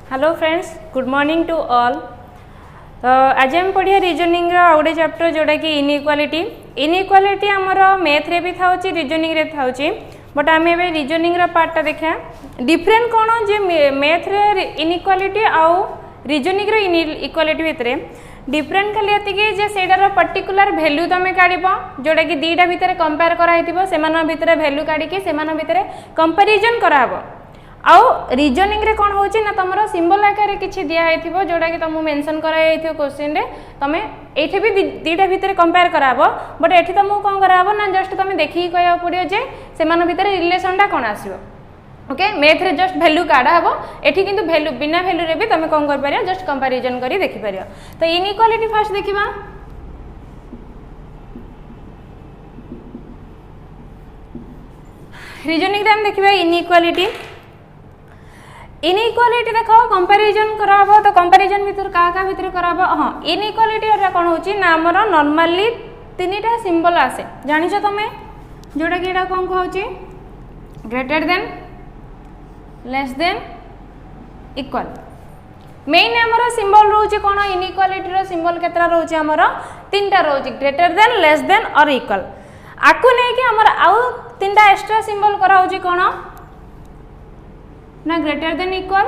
Hello friends, good morning to all. तो आज हम पढ़िया रीजनिंग गोटे चैप्टर जोटा कि इनइक्वालिटी। इनइक्वालिटी आमर मैथ रे भी था रीजनिंग रे था, बट आम ए रीजनिंग पार्टा देखा डिफरेंट कौन जे मैथ रे इनइक्वालिटी आउ रीजनिंग रे इनइक्वालिटी भितर डिफरेंट खाली ये जे सेटार पर्टिकुलर भैल्यू तुम काढ़ जोटा कि दुईटा भितर कंपेयर कराइथिबो सेमान भितर भैल्यू काढ़ी सेमान भितर कंपैरिजन कराहबो। आउ रीजनिंग रे कौन होची ना तुम सिंबल आकार किसी दिखाई जोटा कि तुमको मेंशन कराइथिबो क्वेश्चन रे तुमे एठी भी दुईटा भितर कंपेयर कराबो, बट एठी तुमको कौन कराबो ना जस्ट तुम देखि कहया पड़ियो जे सेमान भितर रिलेशनटा कौन आसीबो। ओके, मैथ रे जस्ट वैल्यू काढ़ा हबो, एठी किंतु वैल्यू बिना वैल्यू रे भी तुम कौन कर पारियो जस्ट कंपैरिजन करी देखि पारियो। तो इनइक्वालिटी फर्स्ट देखिबा। रीजनिंग रे हम देखिबा इनइक्वालिटी। इनइक्वालिटी देखो कंपैरिजन कराबो, तो कंपैरिजन भीतर का भीतर कराबो। हां, इनइक्वालिटी रे कोन होची ना हमर नॉर्मली तीनटा सिंबल आसे, जानि छ तमे जोटा कि एटा कोन कहउची greater than, less than, equal. Main हमर सिंबल रहउची कोन इनइक्वालिटी रो सिंबल केतरा रहउची हमर तीनटा रहउची ग्रेटर देन, लेस देन और इक्वल। आकु नै कि हमर आउ तीनटा एक्स्ट्रा सिंबल कराउची कोन ना greater than equal,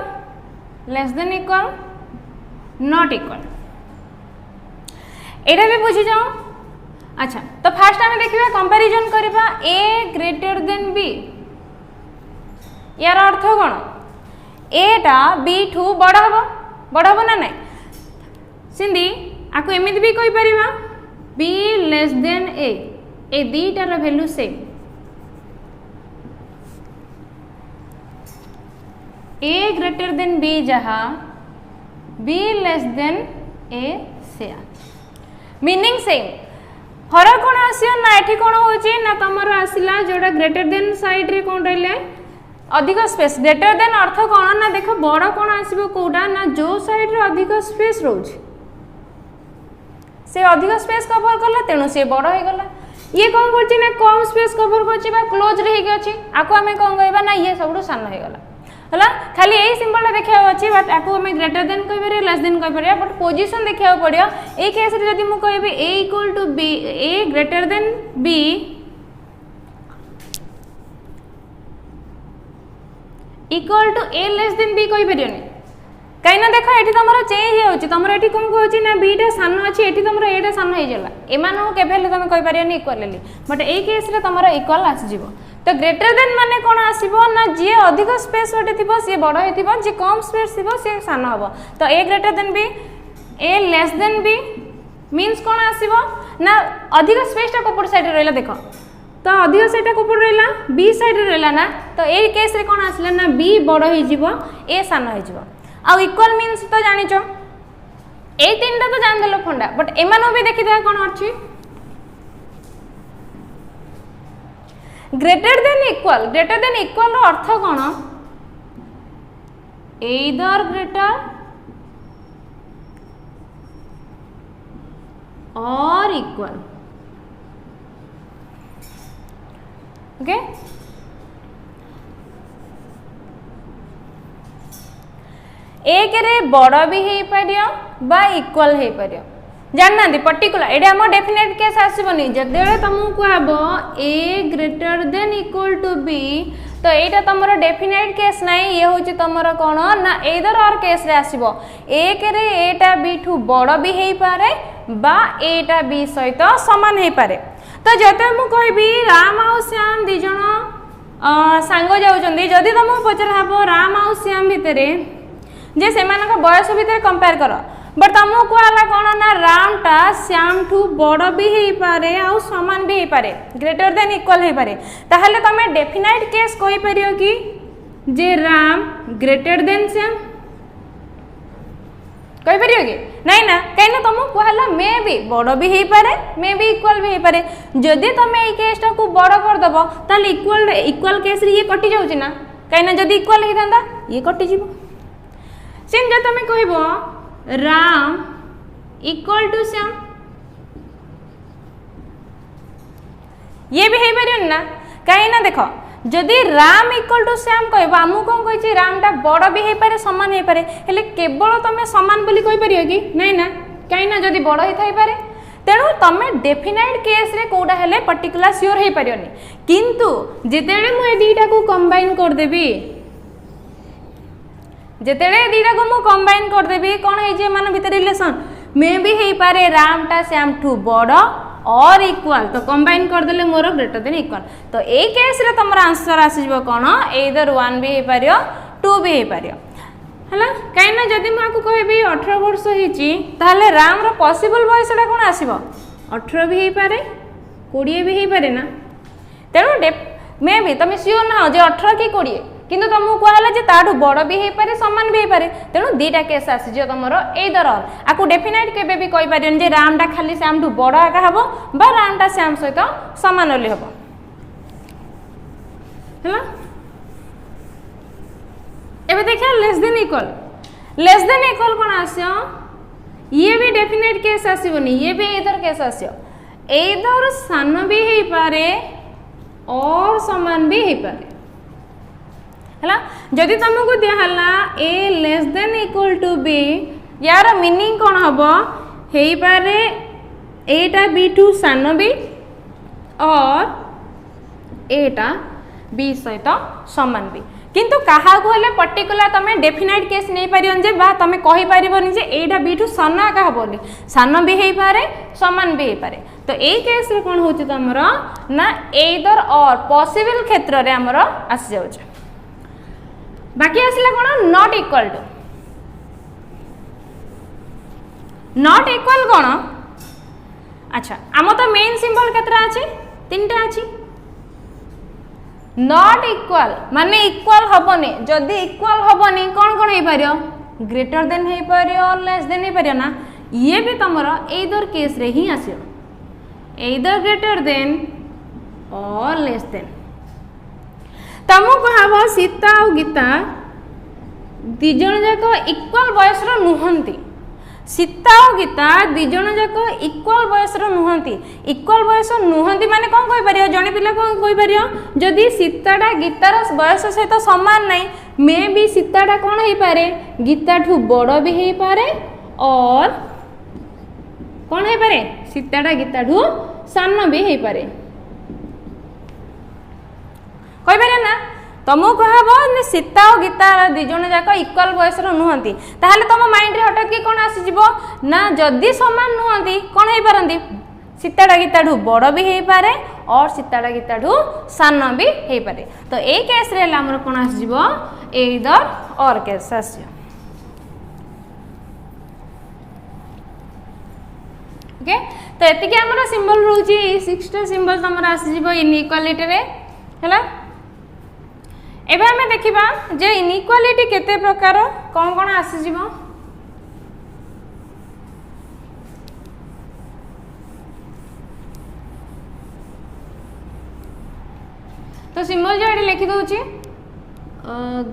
less than equal, not equal. एटा भी बुझी जाओ। अच्छा, तो फास्ट आमे देखिबा कंपैरिजन करबा ए ग्रेटर देन बी। यार अर्थ कोन एटा बी ठू बड़ हबो ना नै सिंधी आकु एमिति भी कहि परिबा बी लेस देन ए दीटार value same. A greater than B जहाँ बी लेस देन ए से मीनिंग सेम। फरक कौन आसियो ना एठी कौन होची ना तमरो आसिला जोड़ा ग्रेटर देन साइड रे कौन रहले अधिक स्पेस। ग्रेटर देन अर्थ कौन ना देखो बड़ कौन आसीबो कोडा ना जो साइड रे अधिक स्पेस रोज से अधिक स्पेस कवर करला तेणु से बड़ हो गला। ये कौन करची ना कम स्पेस कवर करची बा क्लोज रे हेगे अछि आको हमें कौन कहबा ना ये सबडू सान हो गला हला। खाली यही सिंबल देखा अच्छी बट आपको हमें ग्रेटर देन कह लेस देन कह बट पोजिशन देखा पड़ो। ये केस रे जदि मु कहबी A equal to B A greater than B equal to A less than B कहि परियोनी कहीं ना देखो ये तुम चेंज हो तुम ये कौन कहूँ ना बीटा सान अच्छी ये तुम एटा सान होगा एम के तुम कहीपर इक्वाली बट ये केस तुम इक्वाल आसीज। तो ग्रेटर देन माने कौन आसीबो ना जी अधिक स्पेस गोटे थी सी बड़ हो जी कम स्पेस थी सी सान हम। तो ए ग्रेटर देन बी ए लेस देन बी मीन्स कौन आसीबो ना अधिक स्पेसटा कोपट साइड रहा देख तो अधिक साइडटा कोपट रहा बी साइड रहा ना। तो ये केस रे कौन आसला ना बी बड़ हो ए सान हो। आ इक्वल मीन्स तो जानिच ए तीनटा तो जान देल फंडा बट एमानो भी देखि था कौन अच्छी greater than equal. Greater than equal रो अर्थ कौन एइदर ग्रेटर और इक्वल। ओके, एक रे बड़ भी हो पारियो बा इक्वल हो पारियो जानना पर्टिकुलर ये आम डेफिनेट केस आसबनी जदे तुमको कहब A greater than equal to B तो यहाँ तुम डेफिनेट केस ना ये हूँ तुम कौन ना एदर और केस रे आसब एक रे एटा बी ठू बड़ भी हो पारे बा एटा बी सहित समान हो पारे। तो जदे मु कहबी राम आउ श्याम दीज सांग जाउछन्ती जदि तुमको पचरा हबो राम आउ श्याम भितर जे सेमानका बयस भितर कंपेयर कर बट तुमको कहला कौन ना राम टा श्याम ठू बड़ भी हो पारे आ समान भी हो पारे ग्रेटर देन इक्वल हो पारे। ताहले तुम डेफिनाइट केस कहि परियो कि जे राम ग्रेटर देन श्याम कहि परियो कि नहीं ना कहीं ना तुमको कहला मे भी बड़ भी हो पारे मे भी इक्वल भी हो पारे। जदि तुम ये केसटा को बड़ कर दबो ताले इक्वल केस रे ये कटि जाउछि ना कहीं ना जदि इक्वल हे थांदा ये कटि जिवो। सेम जे तुम कहबो राम इक्वल टू श्याम ये भी हो पारे ना कहीं ना देख जदि राम इक्वल टू श्याम कहब आमको कौन कही रामटा बड़ भी हो पारे सामान हो पारे हेले केवल तुम सामान बोली कहि परियो कि नहीं ना कहीं ना जदि बड़ ही थाई पारे तेणु तुम डेफिनाइट केस रे कोडा हेले पर्टिकुलर श्योर हो पारियोनी किंतु जेतेले मु ए दीटा को कंबाइन कर देबी जेतेले दीटा को मु कंबाइन कर देबी कोन हे जे मान भीतर रिलेशन मे भी हो पारे रामटा श्याम ठू बड़ और इक्वल तो कंबाइन कर देले मोर ग्रेटर देन इक्वल तो ए केस रे तमरा आंसर आसी जबो कोन एदर 1 भी हो पारियो 2 भी हो पारियो हला कहीं ना जदि मुझे कहबी 18 वर्ष होईची ताहले राम रो पॉसिबल बयसटा कोन आसीबो 18 भी हो पारे 20 भी हो पारे ना तेणु मे भी तुम सियोर ना जे 18 कि 20 किंतु तुमको कहला जे ताठू बड़ भी हो पारे समान भी हो पारे तेणु दीटा केस आसीजो तुमर एदर ऑल आकु डेफिनाइट केबे भी कहि पारियन जे रामटा खाली श्याम ठू बड़ आका हबो बा रामटा श्याम सहित समान ओली हबो हला एबे देखिया लेस देन इक्वल कोन आसियो ये भी डेफिनेट केस आसीबोनी ये भी एदर केस आसियो एदर सान भी हो पारे और समान भी हो पारे हला जदि तुमको दिहला A less than equal to B यार मीनिंग कोन हबो हेई पारे एटा बी टू सान बी और एटा बी सहित समान बी किंतु कहा को हेले पर्टिकुलर तमे डेफिनाइट केस नै पारियन जे बा तमे कहि पारिबोनी जे एटा बी टू सान आका हबोली सान भी हेई पारे समान भी हेई पारे तो ए केस रे कोन होची तमरो ना एदर और पॉसिबल क्षेत्र रे हमरो आसी जाउछ बाकी आसला कोन नॉट इक्वल कोन अच्छा आम तो मेन सिंबल केतरा अछि तीनटा अछि नॉट इक्वल माने इक्वल हबनी जदि इक्वल हबनी कोन कोन हे पारियो ग्रेटर देन हे पारियो लेस देन हे पारियो ना ये भी तमरो एदर केस रे ही आसियो एदर ग्रेटर देन और लेस देन तमको हबो सीता और गीता दिजन जाको इक्वल बयस रो नुहंती सीता और गीता दिजन जाको इक्वल बयस रो नुहंती इक्वल बयस नुहंती माने कोन कहि परियो जणी पिला कोन कहि परियो जदि सीताटा गीतार बयस सहित समान नै मे भी सीताटा कोन हे पारे गीता ठू बड़ भी हे पारे और कोन हे पारे सीताटा गीता ठू सान भी हे पारे कहि पारे ना तुमको कहबो ने सीता और गीता दिजन जाक इक्वल बयस रो नुहंती ताहले तुम माइंड रे हठात कि कोन आसी जिवो ना जदि समान नुहंती कोन हे पारंती सीताटा गीता ठू बड़ भी हे पारे और सीताटा गीता ठू सान भी हे पारे तो ए केस रे हमर कोन आसी जिवो एदर और केस आसी ओके तो एतिके हमर सिंबल रहउची 6टा सिंबल तमरा आसी जिवो इनइक्वालिटी रे हला एबे हमें देखिबा जे इनइक्वालिटी केते प्रकार कोन कोन आसी जिवो तो सिंबल जो एडी लिखि दोची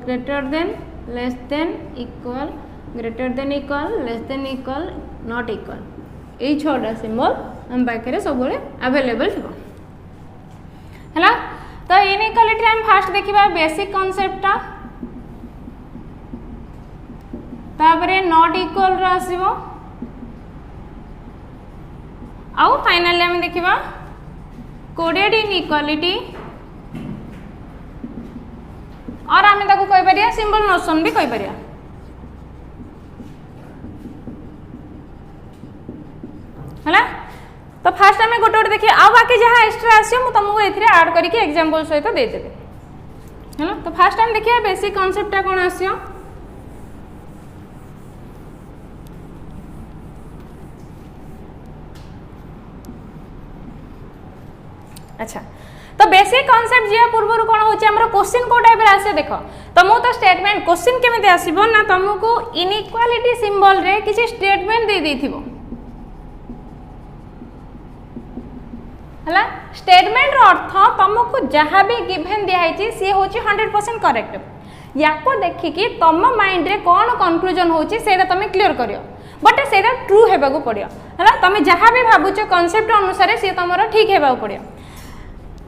greater than less than equal greater than equal less than equal not equal ए 6टा सिंबल हम पाखरे सब बेले अवेलेबल थिबो हला तो इनइक्वालिटी हम फास्ट देखिबा बेसिक कांसेप्टटा तापरे नॉट इक्वल रो आसीबो आउ फाइनली हम देखिबा कोडेड इनइक्वालिटी और आमे ताको कहि परिया सिंबल नोशन भी कहि परिया हला तो फास्ट आमे गोटे गोटे देखिए आ बाकी जहाँ एक्स्ट्रा आसियो मु तुमको एथिरे ऐड करके एग्जांपल सहित दे देबे हला तो फास्ट टाइम देखिए बेसिक कांसेप्टटा कोन आसियो अच्छा तो बेसिक कांसेप्ट जे पूर्व कोन होची हमर क्वेश्चन को टाइप रे आसे देखो तुमको तो स्टेटमेंट क्वेश्चन केमिति आसीबो ना तुमको इनइक्वालिटी सिंबल रे किछि स्टेटमेंट दे देथिबो हला स्टेटमेंट रो अर्थ तुमको जहाँ भी गिवन दिखाई सी हूँ 100% करेक्ट या देखिकी तुम माइंड रे कौन कन्क्लूजन होची सेटा तुम क्लियर करियो बट सेटा ट्रू हेबा को पड़ियो हला तुम जहाँ भी भाबुछ कांसेप्ट अनुसार सी तुमरो ठीक हेबा को पड़ियो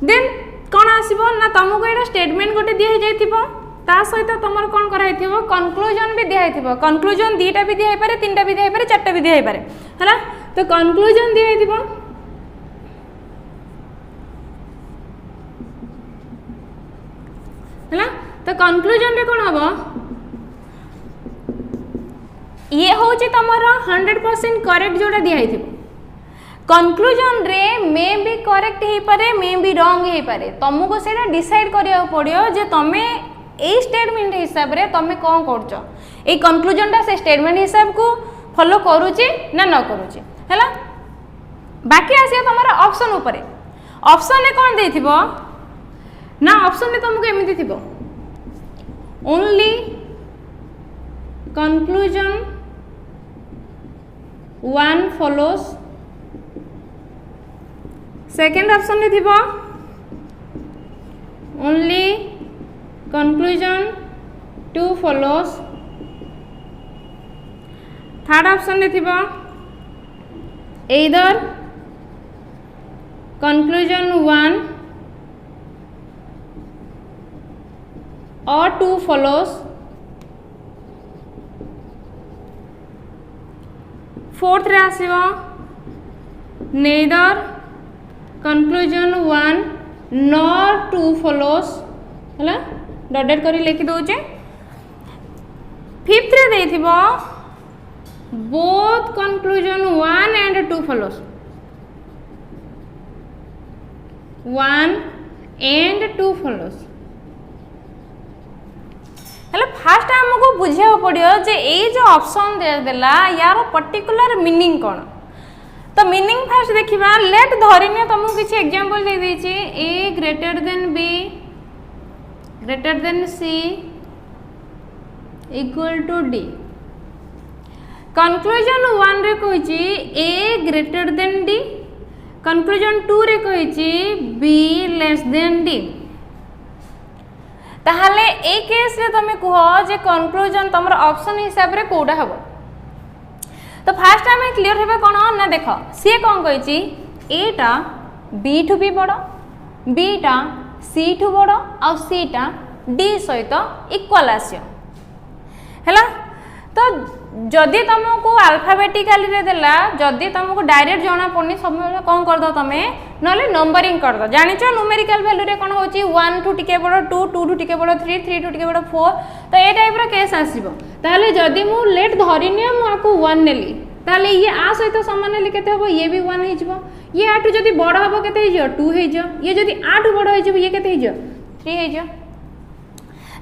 देन कौन आसीबो ना तुमको एटा स्टेटमेंट गोटे दिया जाइथिबो ता सहित तुमर कौन कराइथिबो कंक्लूजन भी दिया जाइथिबो कंक्लूजन दीटा भी दिया पारे तीनटा भी दिया पारे चारटा भी दिया पारे हैला तो कंक्लूजन दिया जाइथिबो हैला तो कंक्लूजन रे कौन हबो ये होची तमर 100% करेक्ट जोटा दिया जाइथिबो कंक्लूजन रे मे भी करेक्ट हे पारे मे भी रॉन्ग हे पारे तुमको सेटा डिसाइड करिया पड़ियो जे तमे ए स्टेटमेंट हिसाब रे तमे कोन करछो ए कंक्लूजन ता से स्टेटमेंट हिसाब को फॉलो करूची ना न करूची हैला बाकी आसी तमरा ऑप्शन ऊपर ऑप्शन रे कोन देथिबो ना ऑप्शन रे तुमको एमिति थिबो only conclusion one follows second option रे थिबो only conclusion two follows third option रे थिबो एइदर कंक्लूजन वन और टू फॉलोस फोर्थ रे आसीबो neither conclusion one nor two follows हैला डॉटेड करी लिखि दोचे फिफ्थ रे देथिबो both conclusion one and two follows one and two follows हेलो फास्ट हमको बुझिया पड़ियो जे ए जो ऑप्शन दे देला यार पर्टिकुलर मीनिंग कोन तो मीनिंग फास्ट देखिबा लेट धरिने तुमको किछि एग्जांपल दे देछि A greater than B greater than C equal to D conclusion one रे कहिछि A greater than D conclusion two रे कहिछि बी लेस देन डी ताहले ए केस रे तमे कहो जे कंक्लूजन तमर ऑप्शन हिसाब रे कोडा हबो तो फास्ट हमें क्लियर हेबे कोन ना देखो सी कोन कहिछि एटा बी ठु भी बड़ बी टा सी ठु बड़ आ सी टा डी सहित इक्वल आसियो हैला तो जदि तुमको अल्फाबेटिकली रे देला जदि तुमको डायरेक्ट जाना पड़नी सब कौन कर दो तमे नले नंबरिंग कर दो जानिचो न्यूमेरिकल वैल्यू रे कोन होची 1 टू टिके बड़ 2 2 टू टिके बड़ 3 3 टू टिके बड़ 4 तो ए टाइप रो केस आसीबो ताले जदि मु लेट धरिनी मु आको 1 नेली ताले ये आ सहित समान नेली केते होबो ये भी 1 हे जिवो ये आ टू जदि बड़ होबो केते हे जिवो 2 हे जिवो ये जदि आ टू बड़ हे जिवो ये केते हे जिवो 3 हे जिवो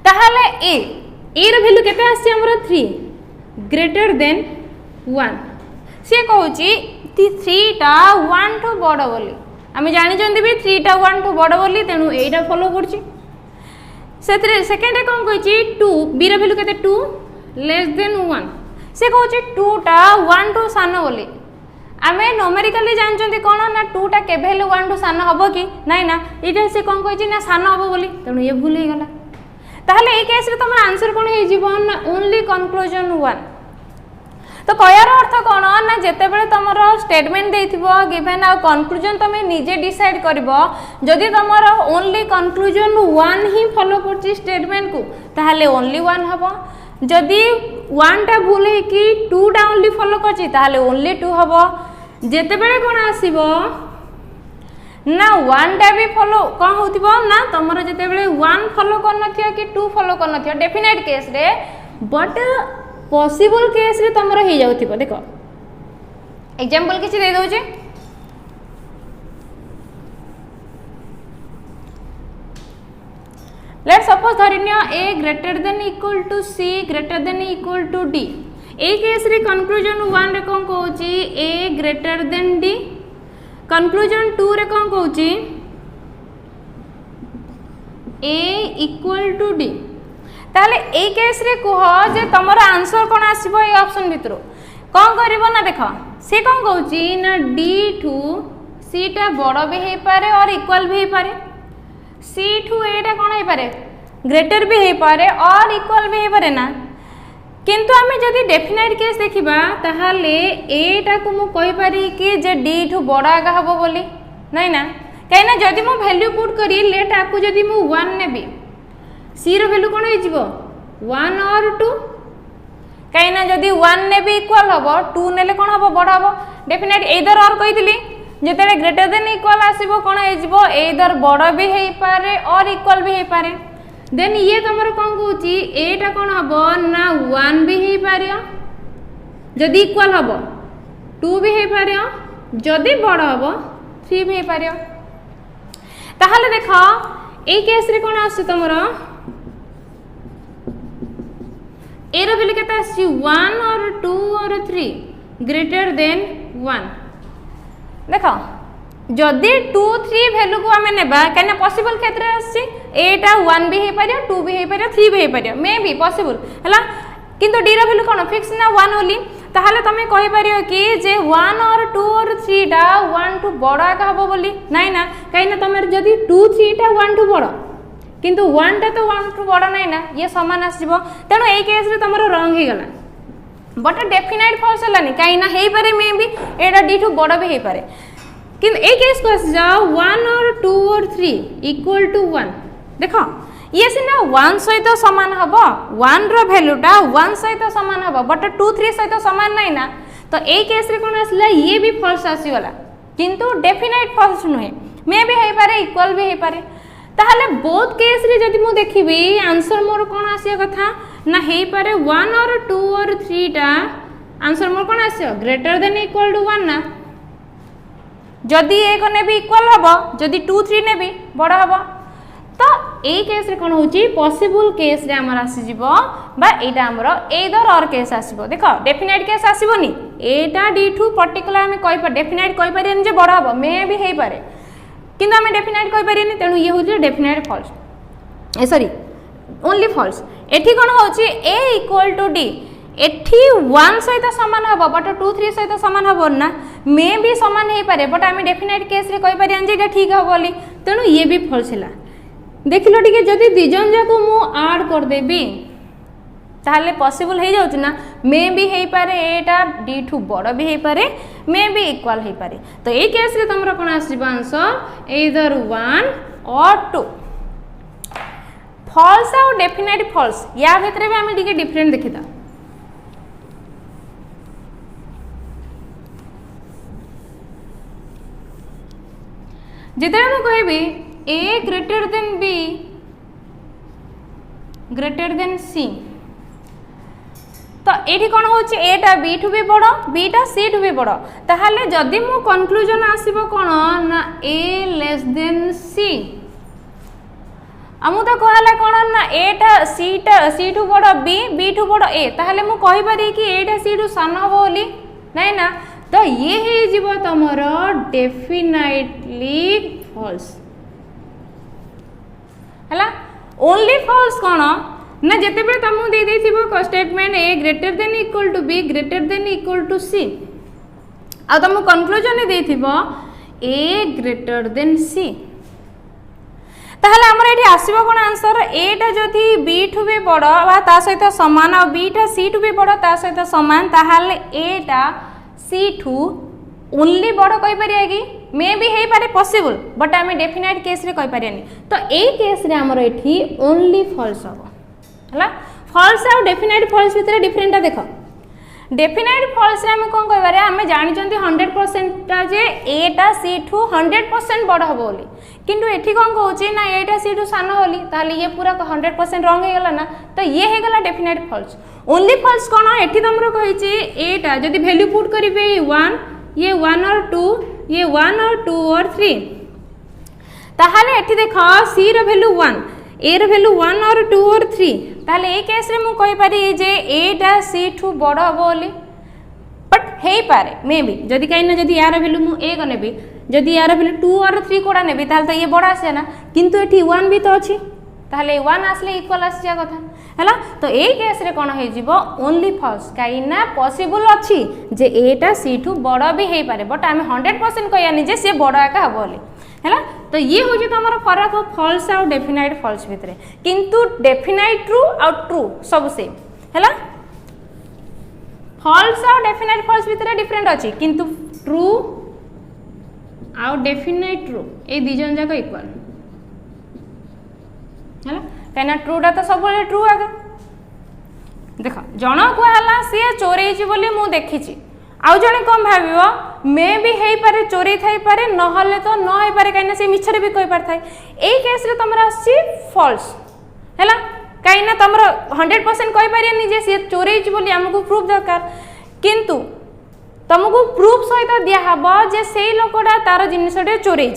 ताले ए रो वैल्यू केते आसी हमरो 3 ग्रेटर देन 1 से कहूची 3 टा 1 टू बड़ बोली आम जानी भी 3 टा 1 टू बड़ बोली तेणु एटा फॉलो करची से सेकेंड कौन कही 2 बी रो वैल्यू केते 2 लेस देन 1 से कहूची 2 टा 1 टू सान बोली आम न्यूमेरिकली जानते कौन ना 2 टा केबे 1 टू सान हम कि नाई ना ये से कौन कही ना सान हम बोली तेणु ये भूल हो गला ताहले ए केस रे तुम आंसर कोन हे जीवो ना ओनली कंक्लूजन 1 तो कहयार अर्थ कोन ना जेते बेले तमरो स्टेटमेंट देथिबो गिवन आ कंक्लूजन तमे निजे डिसाइड करबो जदि तमरो ओनली कंक्लूजन 1 ही फॉलो करची स्टेटमेंट को ताहले ओनली 1 हबो जदि 1 टा भूल हे कि 2 टा ओनली फॉलो करची ताहले ओनली 2 हबो जेते बेले कोन आसीबो ना 1 टा भी फॉलो कौन होतिबो ना तमरो जेते बेले 1 फॉलो कर नथियो कि 2 फॉलो कर नथियो डेफिनेट केस रे बट पॉसिबल केस रे तमरो हे जाउतिबो देखो एग्जांपल किछि दे दोजे लेट्स सपोज धरिनियो a greater than equal to c greater than equal to d ए केस रे कंक्लूजन 1 रे कोन कहूची a greater than d conclusion 2 रे कौन कहूची a इक्वल टू d ताले ए केस रे कह जे तमरो आंसर कोन आसीबो ए ऑप्शन भितरो कौन करिवो ना देखो से कौन कहूची ना d ठू c टा बड़ भी हे पारे और इक्वल भी हे पारे c ठू a टा कोन हे पारे ग्रेटर भी हे पारे और इक्वल भी हे पारे ना किंतु आमे जदि डेफिनाइट केस देखिबा ताहाले एटा को मु कहि पारी कि जे d ठू बड़ा आगा हबो बोली नै ना कहीं जदि मु वैल्यू पुट करी लेट आपको जदि मु 1 नेबी सी रो वैल्यू कोन हो जिवो 1 और 2 कहीं जदि 1 नेबी इक्वल हबो 2 नेले कोन हबो बड़ हबो डेफिनेट एदर और कहितली जेतेले ग्रेटर देन इक्वल आसीबो कोन हे जिवो एदर बड़ भी हेई पारे और इक्वल भी हेई पारे देन ये तुमर कोन कहूची एटा कोन हबो ना 1 भी हेई पारियो जदि इक्वल हबो 2 भी हेई पारियो जदि बड़ हबो 3 भी हेई पारियो ताहले देखो ए केस रे कोन आसी तुमर ए रो वैल्यू केता आसी 1 और 2 और 3 ग्रेटर देन 1 देखो जदि 2 3 वैल्यू को हमें नेबा कने पॉसिबल क्षेत्र आसी एटा 1 भी हे पारियो 2 भी हे पारियो 3 भी हे पारियो मे बी पॉसिबल हला किंतु डी रो वैल्यू कोन फिक्स ना 1 ओली ताहले तमे कहि पारियो कि जे 1 और 2 और 3 टा 1 टू बड़ा का हबो बोली नाही ना कहिना तमे जदि 2 3 टा 1 टू बड़ा किंतु 1 टा तो 1 टू बड़ा नाही ना ये समान आसीबो तेनो ए केस रे तमरो रंग हे गला बट डेफिनाइट फॉल्स हलानी कहिना हेई पारे may be Etah D to बड़ा भी हेई पारे किंतु ए केस को आसी जाओ 1 और 2 और 3 इक्वल टू 1 देखो ये सिना 1 सहित समान हबो 1 रो वैल्यूटा 1 सहित समान हबो बट 2 3 सहित समान नाही ना तो ए केस रे कोन आसला ये भी फॉल्स आसी वाला किंतु डेफिनाइट फॉल्स नहे मे भी हेई पारे इक्वल भी हेई पारे ताहले बोथ केस रे जदि मु देखिबी आंसर मोर कोन आसी कथा ना हेई पारे 1 और 2 और 3 टा आंसर मोर कोन आसी ग्रेटर देन इक्वल टू 1 ना जदि एक ने भी इक्वल हबो जदि 2 3 ने भी बड़ा हबो तो ए केस रे कोन होची पॉसिबल केस रे हमर आसी जिवो बा एटा हमर एदर और केस आसीबो देखो definite case आसीबोनी Etah D to particular हम कहि पर डेफिनाइट कहि परियन जे बड़ा हबो मे भी हेई पारे किंतु हम डेफिनाइट कहि परियन तेनु ये होची डेफिनाइट फॉल्स ए सॉरी ओनली फॉल्स एठी कोन होची ए इक्वल टू डी एठी 1 सहित समान हबो बट 2 3 सहित समान हबो ना मे भी समान हेई पारे बट हम डेफिनाइट केस रे कहि परियन जे एटा ठीक हबोली तेनु ये भी फॉल्स हैला देखिलो टिके जदि दिजन जाको मु ऐड कर देबी ताहले पॉसिबल हे जाउछ ना मे भी हेई पारे एटा डी टू बड़ भी हेई पारे मे भी इक्वल हेई पारे तो ए केस रे तमरा कोन आसीबा आंसर एदर 1 और 2 फॉल्स और डेफिनाइट फॉल्स या भितरे भी हम टिके डिफरेंट देखिता जेते हम कहबी A greater than B greater than C तो एठी कोन होची A टा B टू भी बड़ B टा C टू भी बड़ ताहाले जदि मो कंक्लूजन आसीबो कोन ना A लेस देन C आमु तो कहला कोन ना A टा C टू बड़ B टू बड़ A ताहाले मु कहि पारी कि A टा C टू सान हो बोली नै ना तो ये हे जीवो तमरो डेफिनेटली फॉल्स हला ओनली फॉल्स कोन ना जेते बेले तमु दे देथिबो statement A greater than equal to B greater than equal to C आ तमु कंक्लूजन देथिबो ए ग्रेटर देन सी ताहले हमर एठी आसीबो कोन आंसर ए टा जथि बी टू भी बड़ बा ता सहित समान आ बी टा सी टू भी बड़ ता सहित समान ताहले ए टा सी टू ओनली बड़ कहि परिया कि मे भी हेई पारे पॉसिबल बट आमे डेफिनाइट केस रे कहि परियानी तो ए केस रे हमर एठी ओनली फॉल्स हबो हला फॉल्स और डेफिनाइट फॉल्स भितर डिफरेंट देखो डेफिनाइट फॉल्स रे हम कोन कहबा रे हम जानि चंती 100% ता जे ए टा सी टू 100% बड़ हबो बोली किंतु एठी कोन कहउची ना ए टा सी टू सान होली ताले ये पूरा 100% रॉन्ग हे गला ना तो ये हे गला डेफिनाइट फॉल्स ओनली फॉल्स कोन एठी तमरो कहिची ए टा जदी वैल्यू पुट करिवे 1 ये 1 और 2 ये 1 और 2 और 3 ताहाले एठी देखो सी रो वैल्यू 1 ए रो वैल्यू 1 और 2 और 3 ताहाले ए केस रे मु कहि पारी जे ए टा सी टू बड़ हबो बोली बट हेई पारे मे बी जदी काइना जदी यार वैल्यू मु ए गनेबी जदी यार वैल्यू 2 और 3 कोडा नेबी ताहाले तो ये बड़ आसे ना किंतु एठी 1 भी तो अछि ताहाले 1 आसले इक्वल आसिया कथा हला तो ए केस रे कोन हे जिवो ओनली फॉल्स काइना पॉसिबल अछि जे ए टा सी टू बड़ भी हेई पारे बट हम 100% कहयानी जे से बड़ आका हबो बोली हैला तो ये होजी तमरो फरक फॉल्स और डेफिनाइट फॉल्स भितरे किंतु डेफिनाइट ट्रू और ट्रू सब सेम हैला फॉल्स और डेफिनाइट फॉल्स भितरे डिफरेंट अछि किंतु ट्रू आउ डेफिनाइट ट्रू ए दी जन जाक इक्वल है कहीं ट्रूटा तो सब ट्रू आगे देख जन कहला सी चोरई बोली मु देखी आउ जड़े कौन भाव मे भी हो पारे चोरी थी पारे नहले तो न हो पारे कहीं सी मिछरे भी कही पार थाए यही केस रे तुम फॉल्स है कहीं तुम 100% कही पारे जे सी चोरई बोली आमको प्रूफ दरकार किंतु तुमको प्रूफ सहित दिहब जे से लोकटा तार जिनसटे चोरई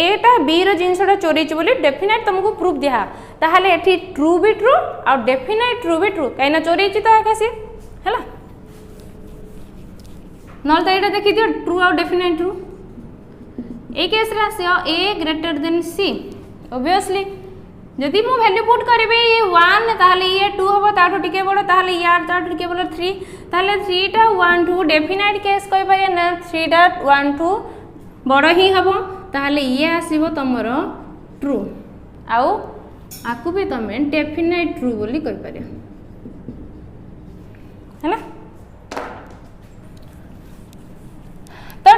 एटा बी जिनसटा चोरई बोली डेफिनेट तुमको प्रूफ दिहा ताहले एठी ट्रू भी ट्रू और डेफिनेट ट्रू भी ट्रू कहीं चोरई तो आका सी है ना तो ये देखी दियो ट्रू और डेफिनेट ट्रू ए केस रे आसियो ए ग्रेटर देन सी ऑब्वियसली जदि मु वैल्यू पुट करिवे ये 1 ताहले ये 2 हबो ताठो टिके बडो ताहले यार ताठो टिके बडो 3 ताहले 3 टा 1 2 डेफिनेट केस कहि पारे ना 3 टा 1 2 बडो ही हबो ताहले ये आसीबो तमरो ट्रू आउ आकु भी तमे डेफिनेट ट्रू बोली कहि पारे हैला तो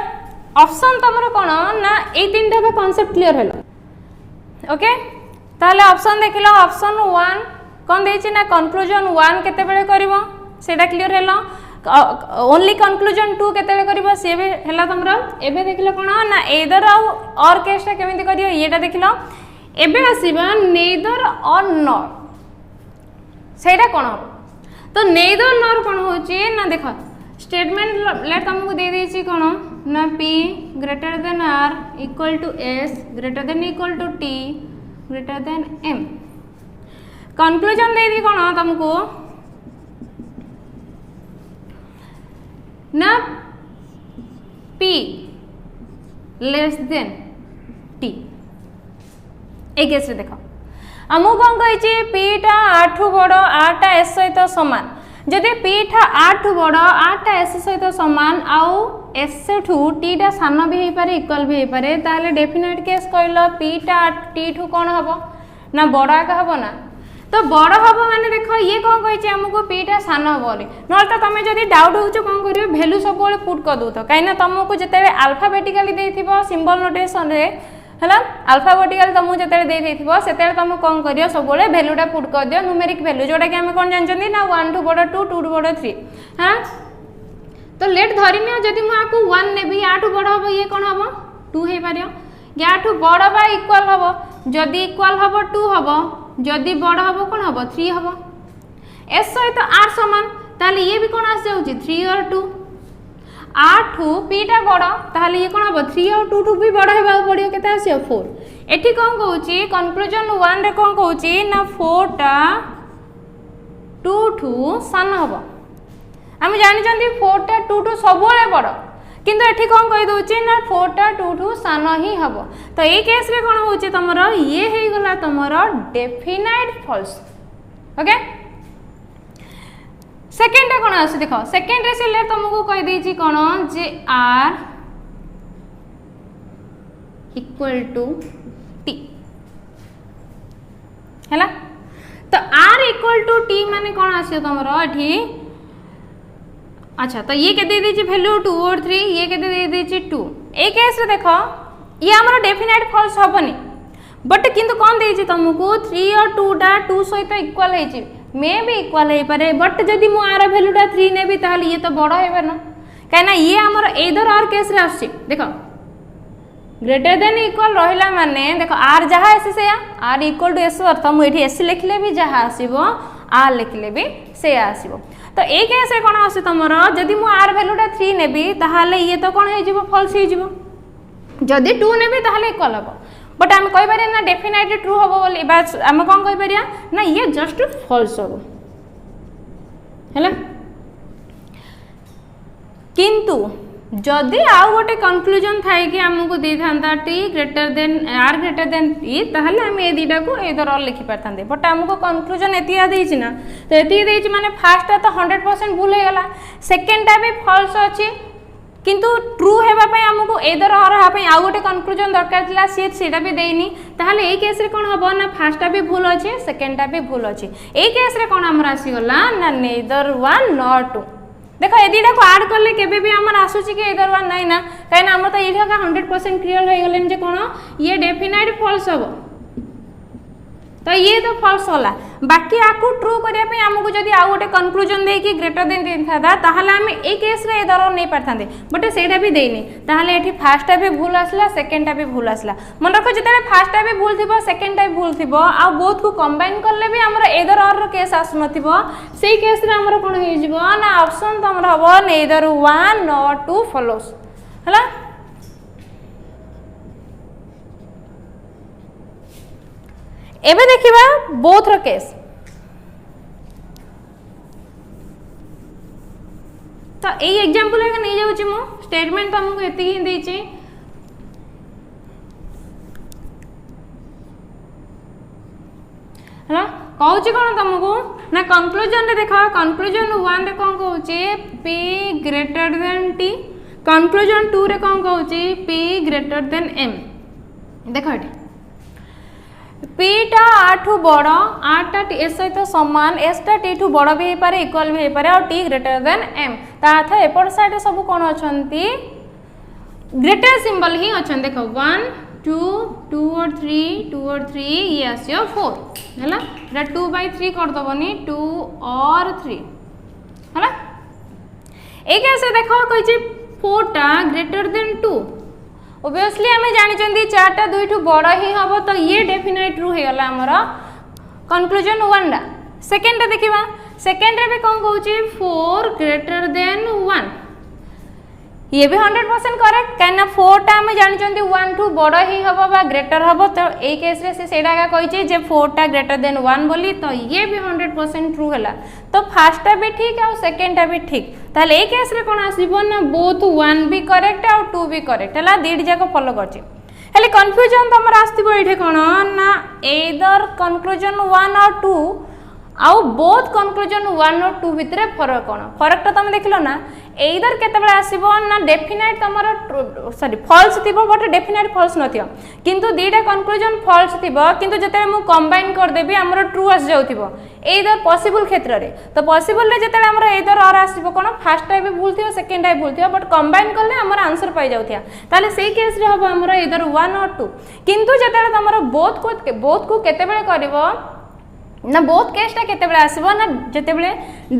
ऑप्शन तमरो कोन ना ए तीनटा का कांसेप्ट क्लियर हलो ओके ताहले ऑप्शन देखिलो ऑप्शन 1 कोन देछि ना कंक्लूजन 1 केते बेले करबो सेटा क्लियर हेलो ओनली कंक्लूजन 2 केते बेले करबो से भी हेला तमरो एबे देखिलो कोन ना एदर और केसटा केमिति करियो एटा देखिलो एबे आसीबा नेदर और नॉर सेटा कोन हो तो नेदर नॉर कोन होची ना देखो स्टेटमेंट लेट तुमको दे देछि कोन ना p greater than r equal to s greater than equal to t greater than m conclusion दे दी कोन तुमको ना p लेस देन t एक केस देखो आमु कोन कहिछि p टा 8 बड़ 8 टा s सहित समान जदि p ठा 8 बड़ 8 टा s सहित समान आउ s ठू t टा सान भी हे पारे इक्वल भी हे पारे ताले डेफिनेट केस कहलो p टा t ठू कोन हबो ना बड़ा का हबो ना तो बड़ हबो माने देखो ये कोन कहिछि हमको p टा सान हबो रे न तो तमे जदि डाउट होछु कोन करियो वैल्यू सब बेले पुट कर दउ तो काइना तुमको जते अल्फाबेटिकली देथिबो सिंबल नोटेशन रे हला अल्फाबेटिकल तुमको जते दे देथिबो सेते तुम कोन करियो सब बेले वैल्यूटा पुट कर दियो न्यूमेरिक वैल्यू जोटा कि हम कोन जानचंदी ना 1 टू बड़ 2 2 टू बड़ 3 हां तो लेट धरिनियो जदि मु आकु 1 नेबी 8 बड़ हबो ये कोन हबो 2 हे पारियो या 8 बड़ बा इक्वल हबो जदि इक्वल हबो 2 हबो जदि बड़ हबो कोन हबो 3 हबो s सहित r समान ताले ये भी कोन आस जाउची 3 और 2 8 p टा बड़ ताले ये कोन हबो 3 और 2 भी बड़ हेबा पड़ियो केता आसियो 4 एठी कोन कहूची कंक्लूजन 1 रे कोन कहूची ना 4 टा 2 ठू सान हबो हम जानि चंदी 4 टा 2 ठू सबले बड़ किंतु एठी कोन कहि दोची ना 4 टा 2 ठू सान ही हबो तो ए केस रे कोन होची तमरो ये हे गला तमरो डेफिनाइट फॉल्स ओके सेकंड कोन आसी देखो सेकंड रे से ले तुमको कहि देची कोन जे r इक्वल टू t हैला तो r इक्वल टू t माने कोन आसी तमरो एठी अच्छा तो ये के दे दीजिए वैल्यू 2 और 3 ये के दे दीजिए 2 ए केस रे देखो ये हमर डेफिनेट फॉल्स होबनी बट किंतु कोन देछि तुमको 3 और 2 टा 2 सहित इक्वल हेछि मे भी इक्वल हे पारे बट जदि मु आर वैल्यू टा 3 नेबी ताहले ये तो बड़ हेबे ना काना ये हमर एदर और केस रे आछि देखो ग्रेटर देन इक्वल रहिला माने देखो r जहा एस से r इक्वल टू s अर्थ मु एठी s लिखले भी जहा आसीबो r लिखले भी से आसीबो तो ए केस रे कोन आसी तमरो जदि मु r वैल्यू टा 3 नेबी ताहले ये तो कोन हे जिवो फॉल्स हे जिवो जदि 2 नेबी ताहले इक्वल हबो बट हम कहि पारे ना डेफिनेटली ट्रू हबो बोली बस हम कोन कहि पारिया ना ये जस्ट फॉल्स हबो हैला किंतु जदि आउ गोटे कंक्लूजन थाए कि हमको दे थांता t greater than r greater than t ताहले हम ए दीटा को एदर और लिखि परथांदे बट हमको कंक्लूजन एतिया देछि ना तो एति देछि माने फर्स्ट तो 100% भूल हे गला सेकंड टा भी फॉल्स अछि किंतु ट्रू हेबा पय हमको एदर और हा पय आउ गोटे कंक्लूजन दरकार थिला सेटा भी देइनी ताहले ए केस रे कोन हबो ना फर्स्ट टा भी भूल अछि सेकंड टा भी भूल अछि ए केस रे कोन हमर आसी गला ना नेदर 1 नॉर 2 देख ए दुटा को आड कले केबे भी हमर आसुची कि इधर वन नाही ना काहे ना हमर त इठा का 100% क्लियर हो गेलन जे कोन ये डेफिनाइट फॉल्स हबो तो ये तो फॉल्स होला बाकी आकु ट्रू करिया पे हमकु जदी आ गोटे कंक्लूजन दे कि ग्रेटर देन 10 था ताहले हम ए केस रे इधर नहीं पारथांदे बट सेटा भी देइनी ताहले एठी फर्स्ट भी भूल आसला सेकंड भी भूल आसला मन रखो जते फर्स्ट भी भूल थिबो सेकंड भी भूल थिबो आ बोथ को कंबाइन करले भी हमर इधर और केस आसु नथिबो सेही केस रे हमर कोन हे जिवो ना ऑप्शन तो हमर हबो नेदर 1 नॉर 2 फॉलोस हला एबे देखिबा बोथ रो केस तो ए एग्जांपल एक नै जाउची मु स्टेटमेंट हमकु एति ही देछि हला कहउची कोन तुमको ना कंक्लूजन रे देखा कंक्लूजन 1 रे कोन कहउची p greater then t conclusion 2 रे कोन कहउची p ग्रेटर देन m देखा एठी पीटा आठू बड़ आठटा एस सहित सामान एसटा टी ठू बड़ भी पारे इक्वल भी पारे और टी ग्रेटर देन एम ताथा एपट साइड सब कोन अछंती ग्रेटर सिंबल ही अछन देखो 1 2 2 और 3 ये आसियो 4 हैला एटा 2/3 कर दबनी 2 और 3 हैला ए कैसे देखो कहि 4 टा ग्रेटर देन 2 ओबियसली हमें जानि चंदी चारटा दुइठु बड़ ही हबो तो ये डेफिनाइट ट्रू हे गला हमरा कंक्लूजन 1 रा सेकंड देखिबा सेकंड रे भी कोन कहउची 4 ग्रेटर देन 1 ये भी 100% करेक्ट काना 4 टा हमें जानि चंदी 1 टू बड़ ही हबो बा ग्रेटर हबो तो ए केस रे से सेडा का कहिचे जे 4 टा ग्रेटर देन 1 बोली तो ये भी 100% ट्रू हैला तो फर्स्ट टा भी ठीक और सेकंड टा भी ठीक ताले ए केस रे कोन आसीबो ना बोथ 1 भी करेक्ट और 2 भी करेक्ट हला दीड जाको फॉलो करछि हेले कंफ्यूजन तमर आस्तिबो एठे कोन ना एदर कंक्लूजन 1 और 2 आउ बोथ कंक्लूजन 1 और 2 भितरे फरक कोन फरक तो तुम देखलो ना एदर केते बेला आसीबो ना डेफिनाइट तमर सॉरी फॉल्स थिबो बट डेफिनाइट फॉल्स नथियो किंतु दीटा कंक्लूजन फॉल्स थिबो किंतु जते मु कंबाइन कर देबी हमर ट्रू आस जाउथिबो एदर पॉसिबल क्षेत्र रे तो पॉसिबल रे जते हमर एदर और आसीबो कोन फर्स्ट टाइम भी भूल थियो सेकंड टाइम भूल थियो बट कंबाइन करले हमर आंसर पाई जाउथिया ताले सेही केस रे हबो हमर एदर 1 और 2 किंतु जते तमर बोथ को केते बेला करबो ना बोथ केसटा केते बेला आसीबो ना जते बेले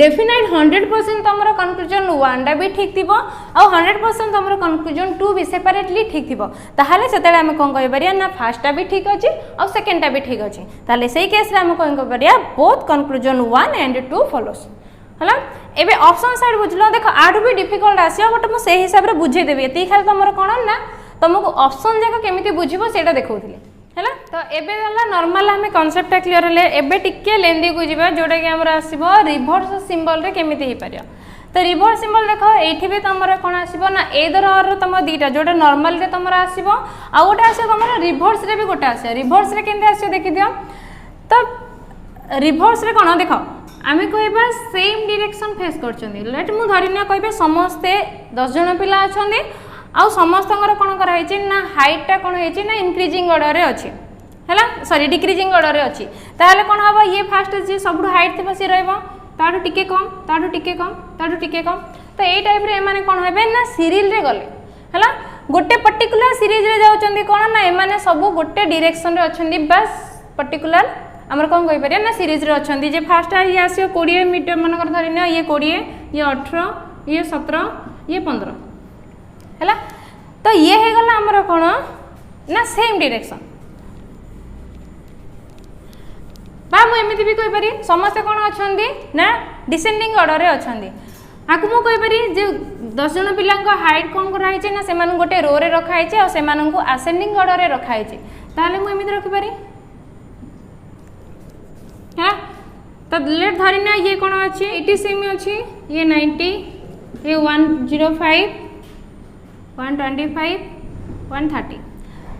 डेफिनाइट 100% तमरो कंक्लूजन 1 टा भी ठीक थिबो आ 100% तमरो कंक्लूजन 2 भी सेपरेटली ठीक थिबो ताहाले सेतेले हम कोन कहि परिया ना फर्स्ट टा भी ठीक अछि और सेकंड टा भी ठीक अछि ताहाले सेही केस रे हम कोन कहि परिया बोथ कंक्लूजन 1 एंड 2 फॉलोस हला एबे ऑप्शन साइड बुझलो देखो आठ भी डिफिकल्ट आसियो बट मु सेही हिसाब रे बुझे देबी एती खाली तमरो कोन ना तुमको ऑप्शन जाको केमिति बुझिबो सेटा देखौथिले हैला तो एबे वाला नॉर्मल हमें कांसेप्ट क्लियर ले एबे टिके लेंदी को जिबा जोडा कि हमरा आसीबो रिवर्स सिंबल रे केमिति हे परिया तो रिवर्स सिंबल देखो एठी भी तमरा कोन आसीबो ना एदर और तम दीटा जोडा नॉर्मल रे तमरा आसीबो आ गोटे आसीबो तमरा रिवर्स रे भी गोटे आसीबो रिवर्स रे केंदे आसीबो देखि दियो तो रिवर्स रे कोन देखो आमे कहबा सेम डायरेक्शन फेस करचंदी लेट मु धरिना कहबे समस्ते 10 जण पिला अछंदी आउ समस्त कौन कराई ना हाइटा कौन है ना इंक्रीजिंग ऑर्डर रे अच्छी है सॉरी डिक्रीजिंग ऑर्डर रे अच्छी ताहले कौन हम ये फास्ट जी सब हाइट थी सी रहा टिके कम टिके कम टिके कम तो यही टाइप रे एमाने कौन हेबे ना सीरीज रे गले है गोटे पर्टिकुलर सीरीज रे जाउचंदी कौन ना एमाने सब गोटे डायरेक्शन रे अछंदी बस पर्टिकुलर हमर कौन कहि परिया ना सीरीज रे अछंदी जे फास्ट ये आसियो 20 मीटर मनकर धरिना ये 20 ये 18 ये 17 ये 15 हैला तो ये है गला हमर कोन ना सेम डायरेक्शन बा मु एमिति भी कहि पारी समस्त कोन अछंदी ना डिसेंडिंग ऑर्डर रे अछंदी आकु मु कहि पारी जे 10 जण पिला को हाइट कोन कराई छै ना से मान गोटे रो रे रखाई छै और से मान को असेंडिंग ऑर्डर रे रखाई छै ताले मु एमिति रखि पारी हां तो लेट धरिना ये कोन अछि 80 सेमी अछि ये 90 ये 105 125 130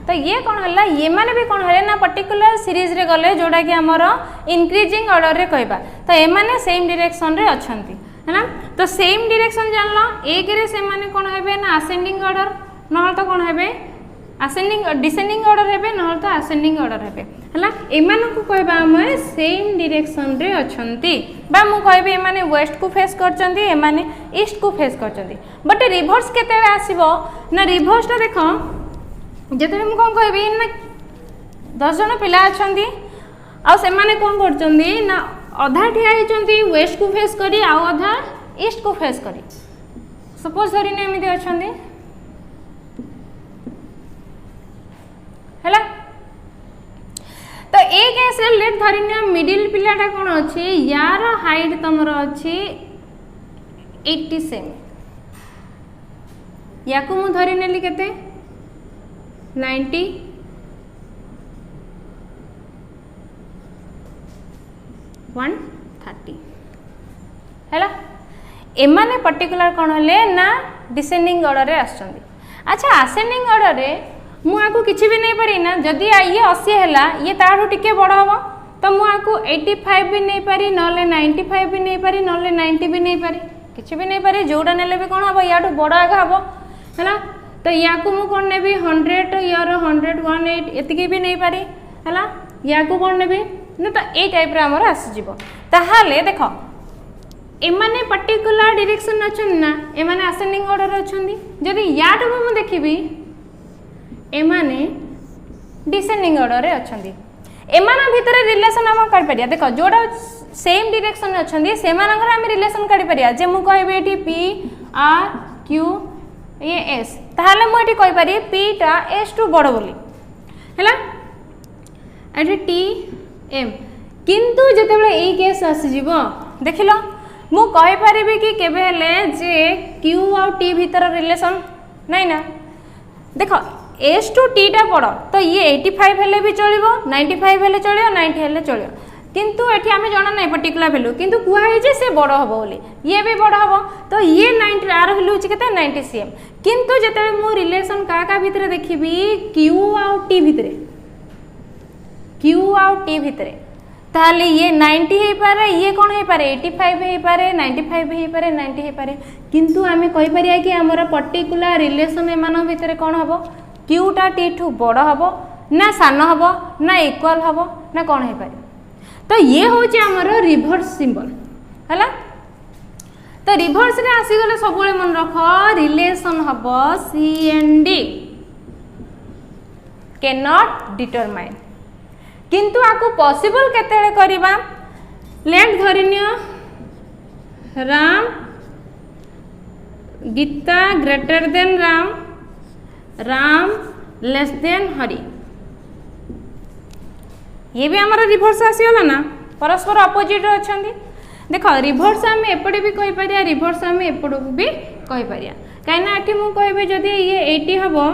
तो ये कौन है ये माने भी कौन है ना पर्टिकुलर सीरीज रे गले जोड़ा कि हमर इंक्रीजिंग ऑर्डर रे कहबा तो ए माने सेम डायरेक्शन रे अछंती है ना तो सेम डायरेक्शन जानलो एक रे से माने कौन हेबे ना असेंडिंग ऑर्डर न तो कौन हेबे आसेंडिंग डिसेंडिंग ऑर्डर हेबे न तो आसेंडिंग ऑर्डर हेबे हला एमान को कहबा हम सेम डायरेक्शन रे अछंती बा मु कहबे एमाने वेस्ट को फेस करचंती एमाने ईस्ट को फेस करचंती बट रिवर्स केते आसीबो ना रिवर्स ता देखो जते मु कोन कहबी ना 10 जन पिला अछंती आ से माने कोन करचंती ना आधा ठिया हिचंती वेस्ट को फेस करी आ आधा ईस्ट को फेस करी सपोज धरी ने एमिति अछंती हैला तो ए केस रे लेट धरिनिया मिडिल पिलाटा कोन अछि यार हाइट तमर अछि 80 सेमी याकू मु धरि नेली केते 90 130 हैला एमाने पर्टिकुलर कोन हले ना डिसेंडिंग ऑर्डर रे आछंदी अच्छा असेंडिंग ऑर्डर रे मु आकु किछि भी नहीं पारी ना जदी ये 80 हैला ये ताठू टिके बड़ हबो तो मु आकु 85 भी नहीं पारी नले 95 भी नहीं पारी नले 90 भी नहीं पारी किछि भी नहीं पारी जोडा नेले भी कोन हबो याठू बड़ आगा हबो हैला तो याकु मु कोन नेबी 100 यार 118 एतिकी भी नहीं पारी हैला याकु कोन नेबी ना तो ए टाइप रे हमर आसी जिवो ताहाले देखो एमाने पर्टिकुलर डायरेक्शन अछन ना एमाने असेंडिंग ऑर्डर अछंदी जदी याठू मु देखिबी एमाने डिसेंडिंग ऑर्डर रे अछंदी एमान भीतर रिलेशन हम कर परिया देखो जोडा सेम डायरेक्शन अछंदी सेमानकर हम रिलेशन कर परिया जे मु कहबे एटी P R Q A S ताहाले मु एटी कहि पारी पी टा एस टू बड़ बोली हैला एटी टी एम किंतु जेतेबेले ए केस आसी जीवो देखिलो मु कहि परिबे कि केबे हेले जे क्यू और टी भीतर रिलेशन नै ना देखो एस टू टी टा पड़ तो ये 85 हेले भी चलिबो 95 हेले चलियो 90 हेले चलियो किंतु एठी हमें जाना नै पर्टिकुलर वैल्यू किंतु कुआ है जे से बड़ हबो बोली ये भी बड़ हबो तो ये 90 आर वैल्यू छि केते 90 सीएम किंतु जेते मु रिलेशन का भीतर देखिबी क्यू और टी भीतर क्यू और टी भीतर ताले ये 90 हे पारे ये कोन हे पारे 85 हे पारे 95 हे पारे 90 हे पारे किंतु हमें कहि परिया कि हमर पर्टिकुलर रिलेशन एमान भीतर कोन हबो क्यू टा टी ठू बड़ हबो ना सान हबो ना इक्वल हबो ना कोन हे पारे तो ये होची हमर रिवर्स सिंबल हला तो रिवर्स रे आसी गले सब बेले मन रखो रिलेशन हबो C and D can not डिटरमाइन किंतु आकु पॉसिबल केतेले करबा लेट धरिनियो Ram Geeta greater than Ram Ram less than Hari ये भी हमारा रिवर्स आसीगला ना परस्पर अपोजिट अछंदी देखो रिवर्स आम एपटे भी कहि परिया रिवर्स आम एपटो भी कहि परिया काइना एठी मु कहबे जदी ये 80 हबो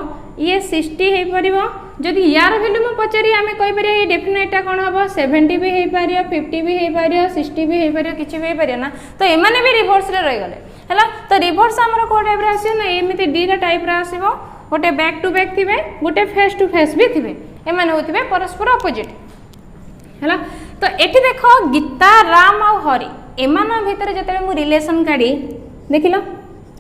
ये 60 हे परिबो जदी यार वैल्यू मु पचारी आमे कहि परिया ये डेफिनेटटा कोन हबो 70 भी हे परिया 50 भी हे परिया 60 भी हे परिया किछि भी हे परिया ना तो एमाने भी रिवर्स रे रहि गले हला तो रिवर्स हमर को टाइप रे आसीयो ना एमिति डी रा टाइप रे आसीबो गोटे बैक टू बैक थिबे गोटे फेस टू फेस भी थिबे एमाने होतिबे परस्पर अपोजिट हैला तो एठी देखो गीता राम और हरि एमान भीतर जते मु रिलेशन काढी देखिलो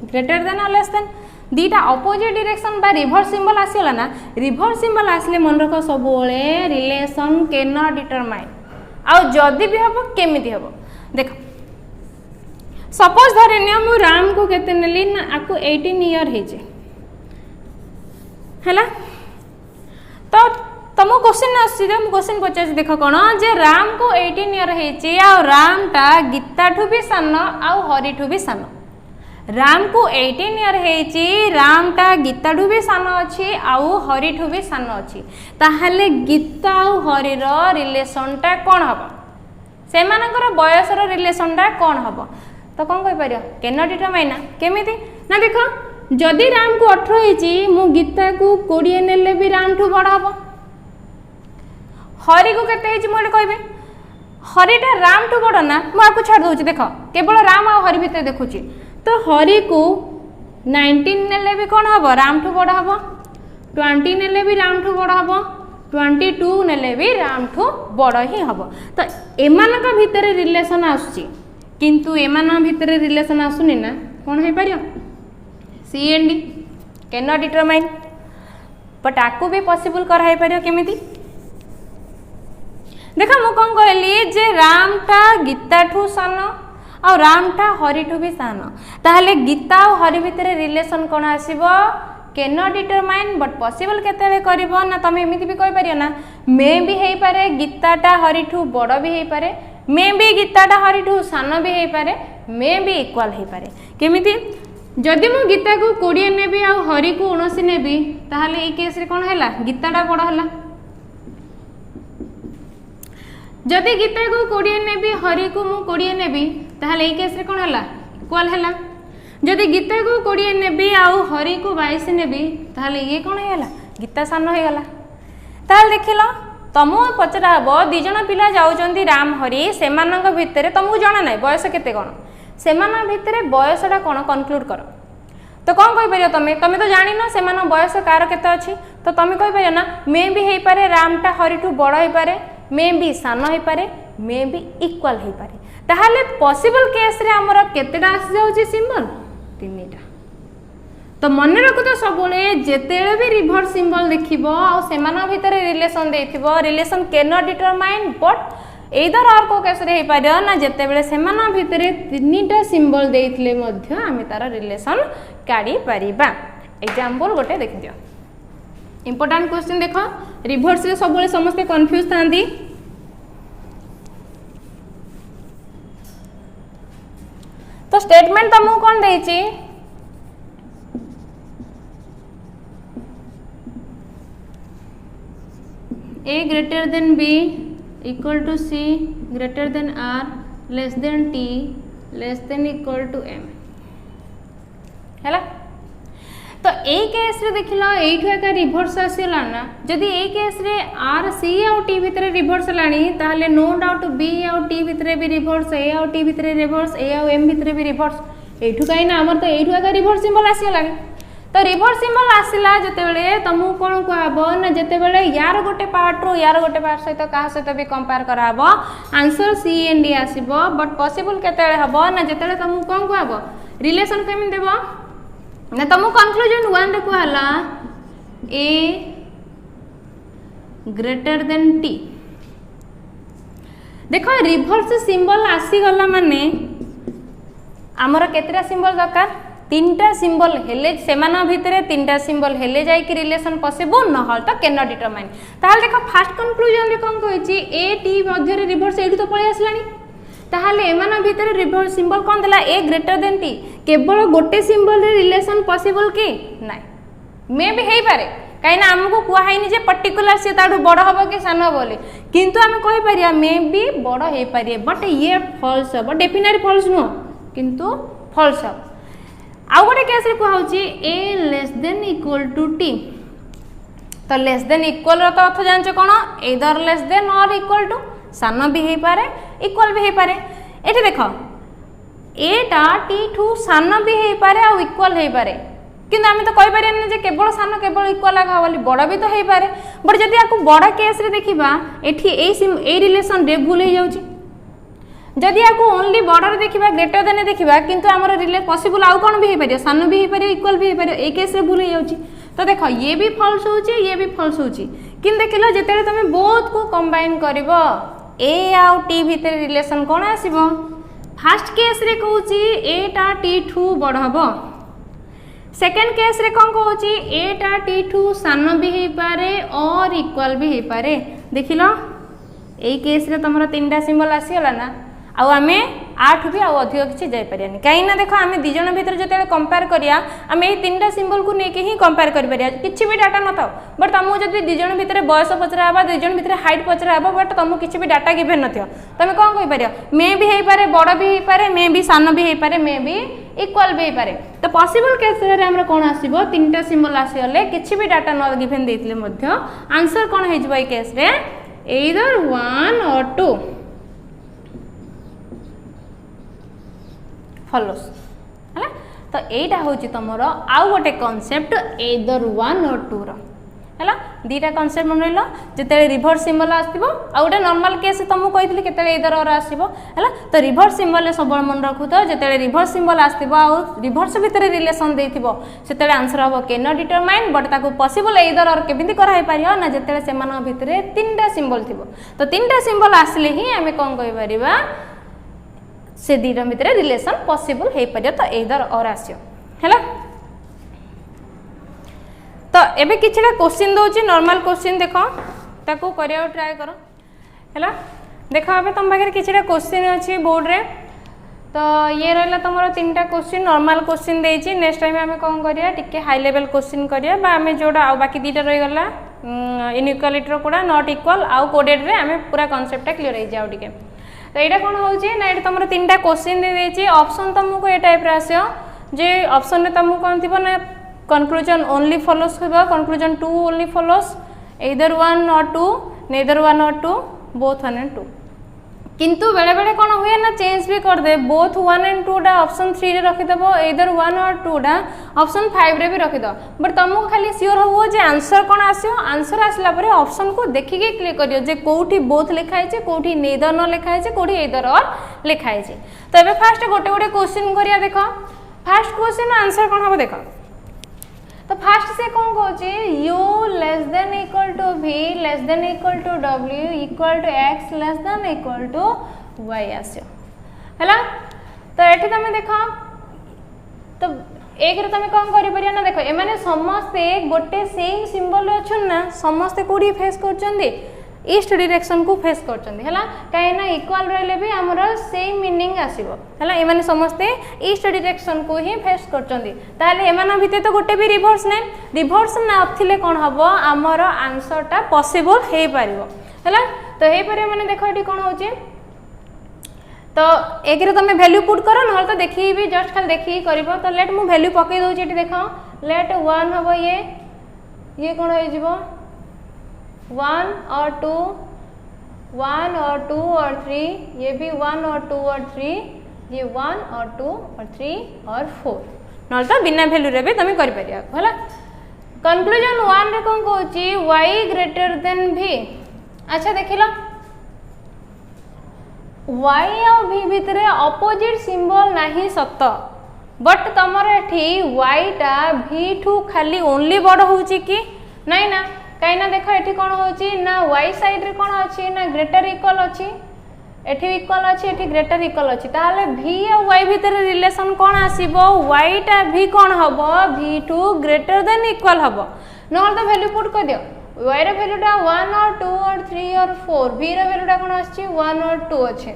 ग्रेटर देन और लेस देन दीटा अपोजिट डायरेक्शन बा रिवर्स सिंबल आसीला ना रिवर्स सिंबल आसले मन रखो सब बेले रिलेशन कैन नॉट डिटरमाइन आ जदी भी हबो केमिति हबो देखो सपोज धरनिया मु राम को केते नेली ना आकु 18 ईयर हे जे हैला तो तुम क्वेश्चन आसी जे मु क्वेश्चन पचास देखो कोन जे राम को 18 ईयर हे जे आ राम टा गीता ठु भी सान आ हरि ठु भी सान राम को 18 ईयर हे जे राम टा गीता ठु भी सान अछि आ हरि ठु भी सान अछि ताहाले गीता आ हरि रो रिलेशन टा कोन हबो से मानकर बयस रो रिलेशन टा कोन हबो तो कोन कहि परियो कैन नॉट डिटरमाइन केमिति ना देखो जदि राम को 18 हेची मु गीता को 20 नेले भी राम ठू बड़ हबो हरि को केते हेची मोले कहबे हरिटा राम ठू बड़ ना मु आकु छाड़ दोची देखो केवल राम आ हरि भीतर देखुची तो हरि को 19 नेले भी कोन हबो राम ठू बड़ हबो 20 नेले भी राम ठू बड़ हबो 22 नेले भी राम ठू बड़ ही हबो तो एमान का भीतर रिलेशन आसुची किंतु एमान भीतर रिलेशन आसुनी ना कोन हे परियो C and D can not determine but आकु भी पॉसिबल कराई पारियो केमिति देखा मु कौन कहली जे रामटा गीताठू सान आ रामटा हरिठू भी सान ताहले गीता और हरि भितर रिलेशन कौन आसीबो can not determine but possible केतेले करिवो ना तमे एमिति भी कहि पारियो ना मे भी हेई पारे गीताटा हरिठू बड़ भी हेई पारे मे भी गीताटा हरिठू सान भी हेई पारे मे भी इक्वल हेई पारे केमिति जदि मु गीता को 20 नेबी आ हरि को 19 नेबी ताहले ए केस रे कोन हैला गीताटा बड़ हैला जदि गीता को 20 नेबी हरि को मु 20 नेबी ताहले ए केस रे कोन हैला इक्वल हैला जदि गीता को 20 नेबी आ हरि को 22 नेबी ताहले ये कोन हैला गीता सान हो गला ताहले देखिलो तमु पचरा हबो दी जण पिला जाउचंदी राम हरि सेमानंग भितरे तमु जणा नै बयस केते कोन सेमान भितरे बयसटा कोन कनक्लूड कर तो कौन कहि परियो तमे तमे तो जानि न सेमान बयस कार केते अछि तो तमे कहि परियो ना मे भी हेई पारे रामटा हरिठू बड़ हेई पारे मे भी सान हेई पारे मे भी इक्वल हेई पारे ताहाले पॉसिबल केस रे हमर केतेटा आसी जाउची सिंबल तीनटा तो मन रखु तो सबले जेतेले भी रिवर्स सिंबल देखिबो आ सेमान भितरे रिलेशन देथिबो relation can not determine but either और को केस रे हे पारियो ना जेते बेले सेमान भितरे तीनटा सिंबल देइथिले मध्य आमे तार रिलेशन काढी परिबा एग्जांपल गोटे देख दियो इंपोर्टेंट क्वेश्चन देखो रिवर्स रे सबले समस्त कंफ्यूज थांदी तो statement Tamu cone देइची A greater than B equal to C greater than R less than T less than equal to M हैला तो ए केस रे देखिलो एठु एका रिवर्स आसीला ना जदी ए केस रे R C और T भितरे रिवर्स लानी ताहले नो डाउट B और T भितरे भी रिवर्स A और T भितरे रिवर्स A और M भितरे भी रिवर्स एठु काई ना हमर तो एठु एका रिवर्स सिंबल आसीला तो रिवर्स सिंबल आसिला जते बेले तमु कोन कहबो ना जते बेले यार गोटे पार्ट रो यार गोटे पार्ट सहित का सहित भी कंपेयर कराबो आंसर सी एंड डी आसीबो बट पॉसिबल केतेले हबो ना जतेले तमु कोन कहबो रिलेशन केमिन देबो ना तमु कंक्लूजन 1 रे कहला A ग्रेटर देन T देखो रिवर्स सिंबल आसी गला माने हमर केतरा सिंबल दरकार तीनटा सिंबल हेले सेमान भितरे तीनटा सिंबल हेले जाई कि रिलेशन पॉसिबल न हल तो कैन नॉट डिटरमाइन ताहाल देखो फर्स्ट कंक्लूजन रे कोन कहिची ए टी मध्य रे रिवर्स एडू तो पळै आसलानी ताहाले एमान भितरे रिवर्स सिंबल कोन देला ए ग्रेटर देन टी केवल गोटे सिंबल रे रिलेशन पॉसिबल कि नाइ मे भी हेई पारे काइना हमको कुआ हाइनी जे पर्टिकुलर से ताडू बड़ हबो कि सान हबो बोली किंतु हम कहि परिया मे भी बड़ हेई पारे बट ये फॉल्स हबो डेफिनेटली फॉल्स नो किंतु फॉल्स हबो आउ गोटे केस रे कहउची a less than equal to t तो लेस देन इक्वल रो तो अर्थ जानछ कोन एदर लेस देन और इक्वल टू सान भी हेई पारे इक्वल भी हेई पारे एठी देखो a टा t ठू सान भी हेई पारे आ इक्वल हेई पारे किंतु आमे तो कहि पारे जे केवल सान केवल इक्वल आगा बोली बड़ भी तो हेई पारे बट जदी आकु बड़ केस रे देखिबा एठी ए रिलेशन रे भूल हे जाउची जदि आपको ओनली बॉर्डर देखिबा ग्रेटर देन देखिबा किंतु हमर रिले पॉसिबल आउ कोन भी हे परियो सान भी हे परियो इक्वल भी हे परियो ए केस रे भूल हे जाउची तो देखो ये भी फॉल्स होउची ये भी फॉल्स होउची किन देखिलो जेतेले तमे बोथ को कंबाइन करबो ए आउ टी भितर रिलेशन कोन आसीबो फर्स्ट केस रे कहउची ए टा टी ठू बड़ हबो सेकंड केस रे कोन कहउची ए टा टी ठू सान भी हे पारे और इक्वल भी हे पारे देखिलो ए केस रे तमरा तीनटा सिंबल आसीला ना आउ आमे 8 भी आउ अधिक किछि जाय परियानी काई ना देखो आमे दि जण भीतर जते कंपेयर करिया आमे ए तीनटा सिंबल को नेके ही कंपेयर कर परिया किछि भी डाटा न थाओ बट तमु जदी दि जण भीतर बयस पचरा बा दि जण भीतर हाइट पचरा बा बट तमु किछि भी डाटा गिवन न थियो तमे कोन कहि परिया मे भी हेई पारे बड़ भी हेई पारे मे भी सान भी हेई पारे मे भी इक्वल भी हेई पारे तो पॉसिबल केस रे हमरा कोन आसीबो तीनटा सिंबल आसीले किछि भी डाटा न गिवन देथिले मध्य आंसर कोन हे जबो ए केस रे एइदर 1 और 2 फॉलोस हला तो एटा होची तमरो आउ गोटे कांसेप्ट एदर 1 और 2 रो है दीटा कनसेप्ट मन रहा जिते रिभर्स सिंबल आसो आ गए नॉर्मल केस तुमको कही के इधर और आसो है तो रिभर्स सिंबल सब मन रखु तो जिते रिभर्स सिंबल आसो रिभर्स भितर रिलेसन से आंसर हम के नॉट डिटरमाइन बट ताको पॉसिबल इधर और केमिति कराई पारियो ना जिते से भितर तीनटा सिंबल थी तो तीनटा सिंबल आसले ही आम कौन कहि परिबा से दीटा भितर रिलेसन पॉसिबल हो पार तो इधर और आसियो है तो एबे किछिटा क्वेश्चन दोची नॉर्मल क्वेश्चन देखो ताको करिया ट्राई करो हैला देखो अबे तुम पाखे किछिटा क्वेश्चन अछि बोर्ड रे तो ये रहला तुमरो तीनटा क्वेश्चन नॉर्मल क्वेश्चन देछि नेक्स्ट टाइम हमें कोन करिया टिके हाई लेवल क्वेश्चन करिया बा हमें जोडा आ बाकी दीटा रहि गला इनइक्वालिटी रो कोडा नॉट इक्वल आ कोडेड रे हमें पूरा कांसेप्ट क्लियर हो जाउ टिके तो एटा कोन होउची ना एटा तुमरो तीनटा क्वेश्चन दे देछि ऑप्शन तुमको ए टाइप रे आसियो जे ऑप्शन रे तुमको कोन थिबो ना conclusion only follows होगा conclusion 2 only follows either 1 or 2 neither 1 or 2 both 1 and 2 किंतु बेले बेले कौन हुए ना चेंज भी कर दे बोथ 1 and 2 डा ऑप्शन 3 रे रखि दबो either 1 or 2 डा ऑप्शन 5 रे भी रखि दो बट तुमको खाली श्योर हो जे आंसर कौन आसियो आंसर आसला परे ऑप्शन को देखि के क्लिक करियो जे कोठी बोथ लिखा है जे कोठी neither न लिखा है जे कोठी either और लिखा है जे तो एबे फर्स्ट गोटे गोटे क्वेश्चन करिया देखो फर्स्ट क्वेश्चन आंसर कौन हो देखो तो फास्ट से कौन कहूँ U less than equal to v less than equal to w equal to x less than equal to y आसियो हैला तो एठी तुम देख तो एक रे तुम कौन करि परिया ना देखो ए माने समस्ते गोटे सेम सिंबल अछन ना समस्ते कोडी फेस करचंदी ईस्ट डायरेक्शन को फेस करचंदी हैला काहे ना इक्वल रहले भी हमर सेम मीनिंग आसीबो हैला ए माने समस्ते ईस्ट डायरेक्शन को ही फेस करचंदी ताले एमाना भिते तो गोटे भी रिवर्स ना थिले कोन हबो हमर आंसर टा पॉसिबल हे पारिबो हैला तो हे पारे माने देखो एठी कोन होची तो एक रे तुम वैल्यू पुट करो न तो देखि भी जस्ट खाली देखि करबो तो लेट मु वैल्यू पके दोची एठी देखो लेट 1 हबो ये कोन होई जिवो 1 और 2 1 और 2 और 3 ये भी 1 और 2 और 3 ये 1 और 2 और 3 और 4 न तो बिना वैल्यू रे भी तुम कर परिया होला कंक्लूजन 1 रे कोन कहूची y ग्रेटर देन v अच्छा देखिलो y और v भितर अपोजिट सिंबल नाही सत बट तमर एठी y टा v ठू खाली ओनली बड़ होची कि नाही ना कहीं ना देख ये कौन होची ना y साइड रे कौन अच्छी ना ग्रेटर इक्वल अच्छी एठी इक्वल अच्छी एठी ग्रेटर इक्वल अच्छी ताले v और y भितर रिलेशन कौन आसीबो y टा v कौन हबो v to greater than equal हबो न तो वैल्यू पुट कर दियो y रे वैल्यू टा 1 और 2 और 3 और 4 v रे वैल्यू टा कौन आछी 1 और 2 अच्छे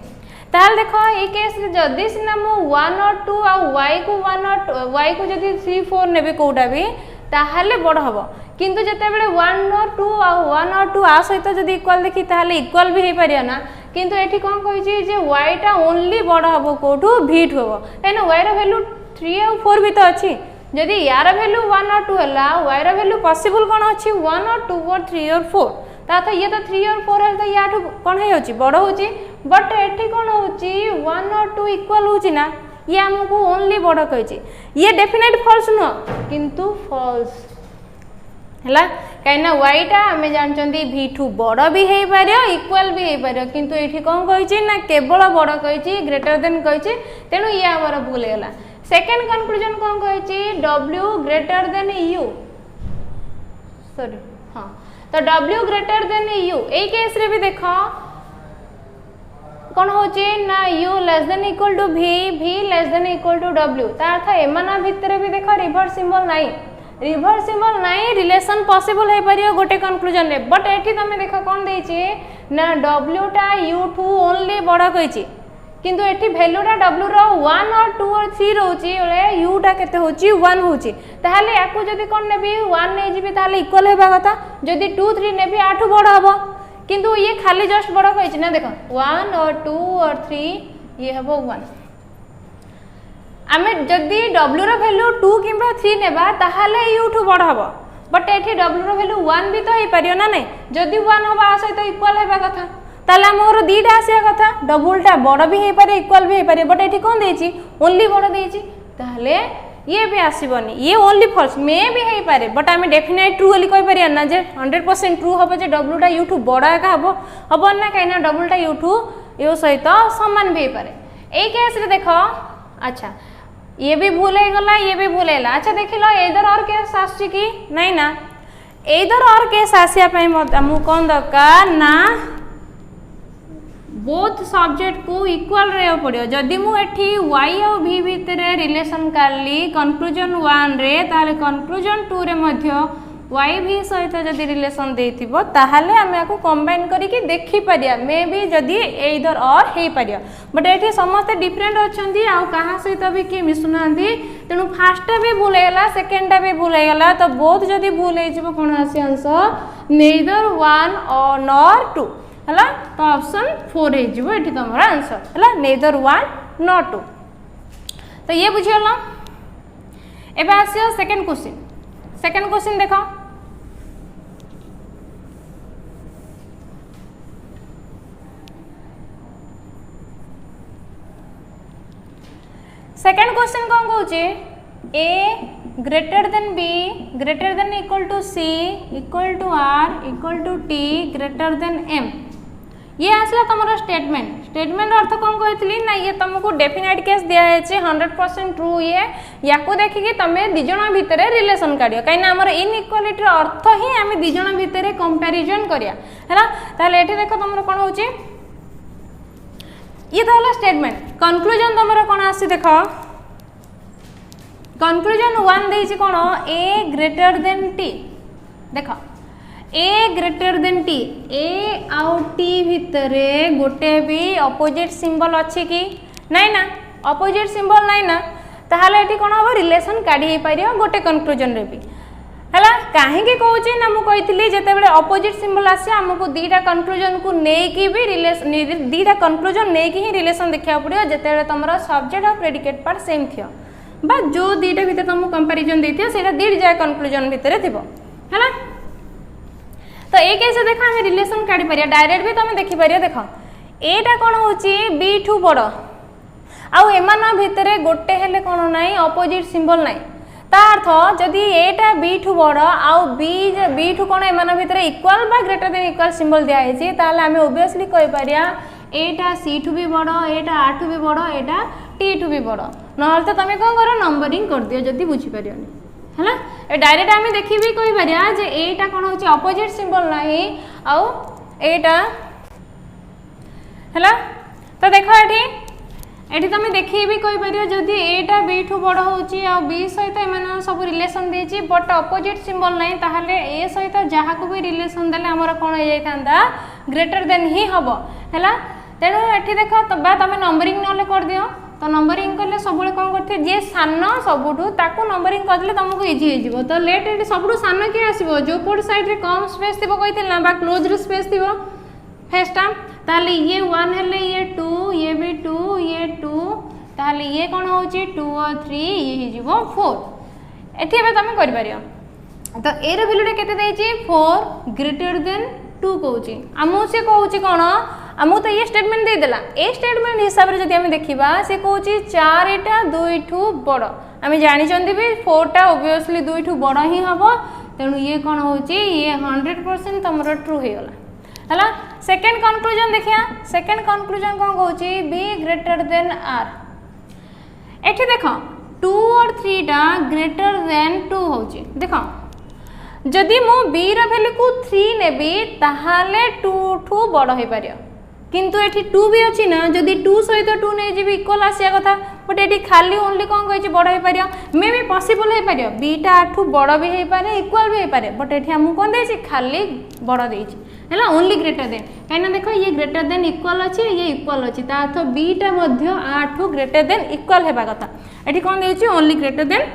ताल देखो ये केस रे जदी सिना मु 1 और 2 आ y को 1 और y को जदी 3 4 नेबे कोडा भी ताहले बड़ हबो किंतु जते बेले 1 और 2 आ 1 और 2 आ सहित जदी इक्वल देखि ताहले इक्वल भी हे परिया ना किंतु एठी कोन कहि जे y टा ओनली बड़ हबो कोठू v ठो हबो एना y रे वैल्यू 3 और 4 भी तो अछि जदी यार वैल्यू 1 और 2 हला y रे वैल्यू पॉसिबल कोन अछि 1 और 2 और 3 और 4 ता तो ये तो 3 और 4 है तो याठू कोन हे होची बड़ होची बट एठी कोन होची 1 और 2 इक्वल होची ना ये हमको ओनली बड़ कहि ये डेफिनेट फॉल्स न किंतु फॉल्स हैला कहिना y टा हमें जानचंदी v ठू बड़ भी हे पारियो इक्वल भी हे पारियो किंतु एठी कोन कहिची ना केवल बड़ कहिची ग्रेटर देन कहिची तेनु ये हमर भूल गेला सेकंड कंक्लूजन कोन कहिची w greater than u sorry हां तो w ग्रेटर देन u ए केस रे भी देखो कौन होची ना u less than equal to v v less than equal to w ता अर्थ एमाना भितर भी देखो रिवर्स सिंबल नाही रिलेशन पॉसिबल हे परियो गोटे कंक्लूजन रे बट एठी तमे देखो कोन देची ना w टा u ठू ओनली बड़ कहिची किंतु एठी वैल्यू टा w रो 1 और 2 और 3 रहउची ओले u टा केते होची 1 होची ताहाले याकू जदी कोन नेबी 1 नै जिबी ताहाले इक्वल हेबा कथा जदी 2 3 नेबी आठू बड़ हबो किंतु ये खाली जस्ट बड़ कहिची ना देखो 1 और 2 और 3 ये हबो 1 आमे जदी w रो वैल्यू 2 किबा 3 नेबा ताहाले u ठू बड़ हबो बट एठी w रो वैल्यू 1 भी तो हे परियो ना नै जदी 1 हबा आ सहित इक्वल हेबा कथा ताला मोर दीटा आसिया कथा डबल टा बड़ भी हे पारे इक्वल भी हे पारे बट एठी कोन देची ओनली बड़ देची ताहाले ये भी आसबनी ये ओनली फॉल्स मे भी हो पारे बट आम डेफिनेट ट्रू बोली कहीपर ना जे 100% ट्रू हम जे डब्ल्यूटा यू ठू बड़ एका हम हम ना कहीं डब्ल्यूटा यू ठू यू सहित सामान भी हो पारे यही केस देख अच्छा ये भी भूल हो गला ये भी भूल है अच्छा देख लो इधर और केस आसुची कि नहीं ना इधर और केस आसापी आमको कौन दरकार ना बोथ सब्जेक्ट को इक्वल रहा पड़ो जदि मुझे वाई और भी भितर रिलेशन काली कनक्लूजन 1 रे ताले कनक्लूजन 2 रे मध्य वाई भी सहित जदि रिलेशन देथिबो ताहाले आमे आको कंबाइन करिकि देखि परिया मे भी जदि इधर और हे परिया बट एठी समस्त डिफरेंट अछंती आ कहा सहित भी के मिसुनांती तेनु फर्स्ट भी भूल हैला सेकंड भी भूल हैला तो बोथ जदि भूल हे जिवो कोन आसी आंसर नेदर 1 और नॉर 2 हला तो ऑप्शन 4 हे जिवो एठी तमरा आंसर हला नेदर 1 नॉर 2 तो ये बुझियला एबे आसी सेकंड क्वेश्चन देखो सेकंड क्वेश्चन कौन कहूँ A greater than B greater than equal to C equal to R equal to T greater than M ये आसला तुम स्टेटमेंट अर्थ कौन कही ना ये तुमको डेफिनेट केस दिखाई 100% ट्रू ये या देखिकी तुम्हें दिजन भितर रिलेशन काढ़ कहीं आम इनइक्वालिटी अर्थ ही आम दिजन भितर कंपैरिजन करिया है देख तुम कौन हो ये तो है स्टेटमेंट कनक्लूजन तुम कौन आसी देख कनक्लूजन 1 देछि कौन ए ग्रेटर देन टी देख ए ग्रेटर देन टी ए आउ टी भितर गोटे भी अपोजिट सिंबल अच्छी कि नहीं ना अपोजिट सिंबल नहीं ना ताहले एठी कौन हम रिलेशन काढ़ी पार गोटे कनक्लूजन रे भी है कहीं कौचे ना मुझे जिते बड़े अपोजिट सिंबल आसे आमको दीटा कनक्लूजन को लेकिन भी रिलेशन दीटा कनक्लूजन लेकिन ही रिलेशन देखा पड़ो जिते तुम सब्जेक्ट और प्रेडिकेट पार्ट सेम थी बा जो दीटा भितर तुमको कंपैरिजन देथियो सेटा दीट जाय कनक्लूजन भितर थिबो है तो ये कैसे देख आम रिलेशन काढ़ी पारिया डायरेक्ट भी तुम देखी पारिया देख एटा कौन होची बी ठू बड़ आउ एमान भितर गोटे हेले कौन नाई अपोजिट सिंबल नाई ता अर्थ जदि एटा बी ठू बड़ आउ बी ठू कौन एमान भितर इक्वल बा ग्रेटर देन इक्वल सिंबल दिया है ताले आमे ओबियसली कहि पारिया एटा सी ठू भी बड़ एटा आर ठू भी बड़ एटा टी ठू भी बड़ नहले तो तुम कौन कर नंबरिंग कर दियो जदि बुझी पारियोनी है डायरेक्ट आम देखी भी कही पारिया जे एटा कौन होची अपोजिट सिंबल नहीं आउ एटा है तो देख एठी तुम देखी भी कही पारियो जदि एटा बी ठू बड़ होची आ बी सहित एमान सब रिलेशन देची बट अपोजिट सिंबल नहीं ताहले ए सहित जहाँ को भी रिलेशन देले हमर कोन हो जाई थांदा ग्रेटर देन ही हबो हैला तेनु एठी देख तबा तुम नंबरिंग नले कर दियो तो नंबरिंग कले सब कौन करते जे सान सबुठू ताकू नंबरिंग करदे तुमको इजी हो तो लेट एटी सबुठू सान किए आसो जो पोट साइड रे कम स्पेस थी कही ना बा क्लोज स्पेस थी फेस्ट टाइम ताले ये 1 हेले ये 2 ये भी 2 ये 2 ताले ये कौन हो 2 और 3 ये जीवो 4 एठी बे तुम कर पारियो तो ए रे वैल्यू केते देछि 4 ग्रेटर देन 2 कहूची आमु से कहूची कोन आमु तो ये स्टेटमेंट दे देला ए स्टेटमेंट हिसाब रे जदि हम देखिबा से कहूची 4 एटा 2 ठू बड़ आमे जानि चंदी भी 4 टा ऑब्वियसली 2 ठू बड़ ही हबो तेनु ये कोन होची ये 100% तमरो ट्रू हे गला हला सेकंड कंक्लूजन देखिया सेकंड कंक्लूजन कौन कहूची बी ग्रेटर देन आर एठी देखो 2 और 3 टा ग्रेटर देन 2 होची देखो जदि मो बी रा वैल्यू को 3 नेबी ताहाले 2 ठू बड़ हे पारियो किंतु एठी 2 भी अछि ना जदि 2 सहित 2 नै जेबी इक्वल आसिया कथा बट एठी खाली ओनली कौन कहिछि बड़ हे पारियो मे भी पॉसिबल हे पारियो बीटा ठू बड़ भी हे पारे इक्वल भी हे पारे बट एठी हम कोन देछि खाली बड़ देछि है ओनली ग्रेटर देन कहीं देखो ये ग्रेटर देन इक्वल अच्छे ये इक्वल अच्छी अर्थ बीटा आर ठू ग्रेटर देन इक्वल होगा कथा ये कौन देछि ओनली ग्रेटर देन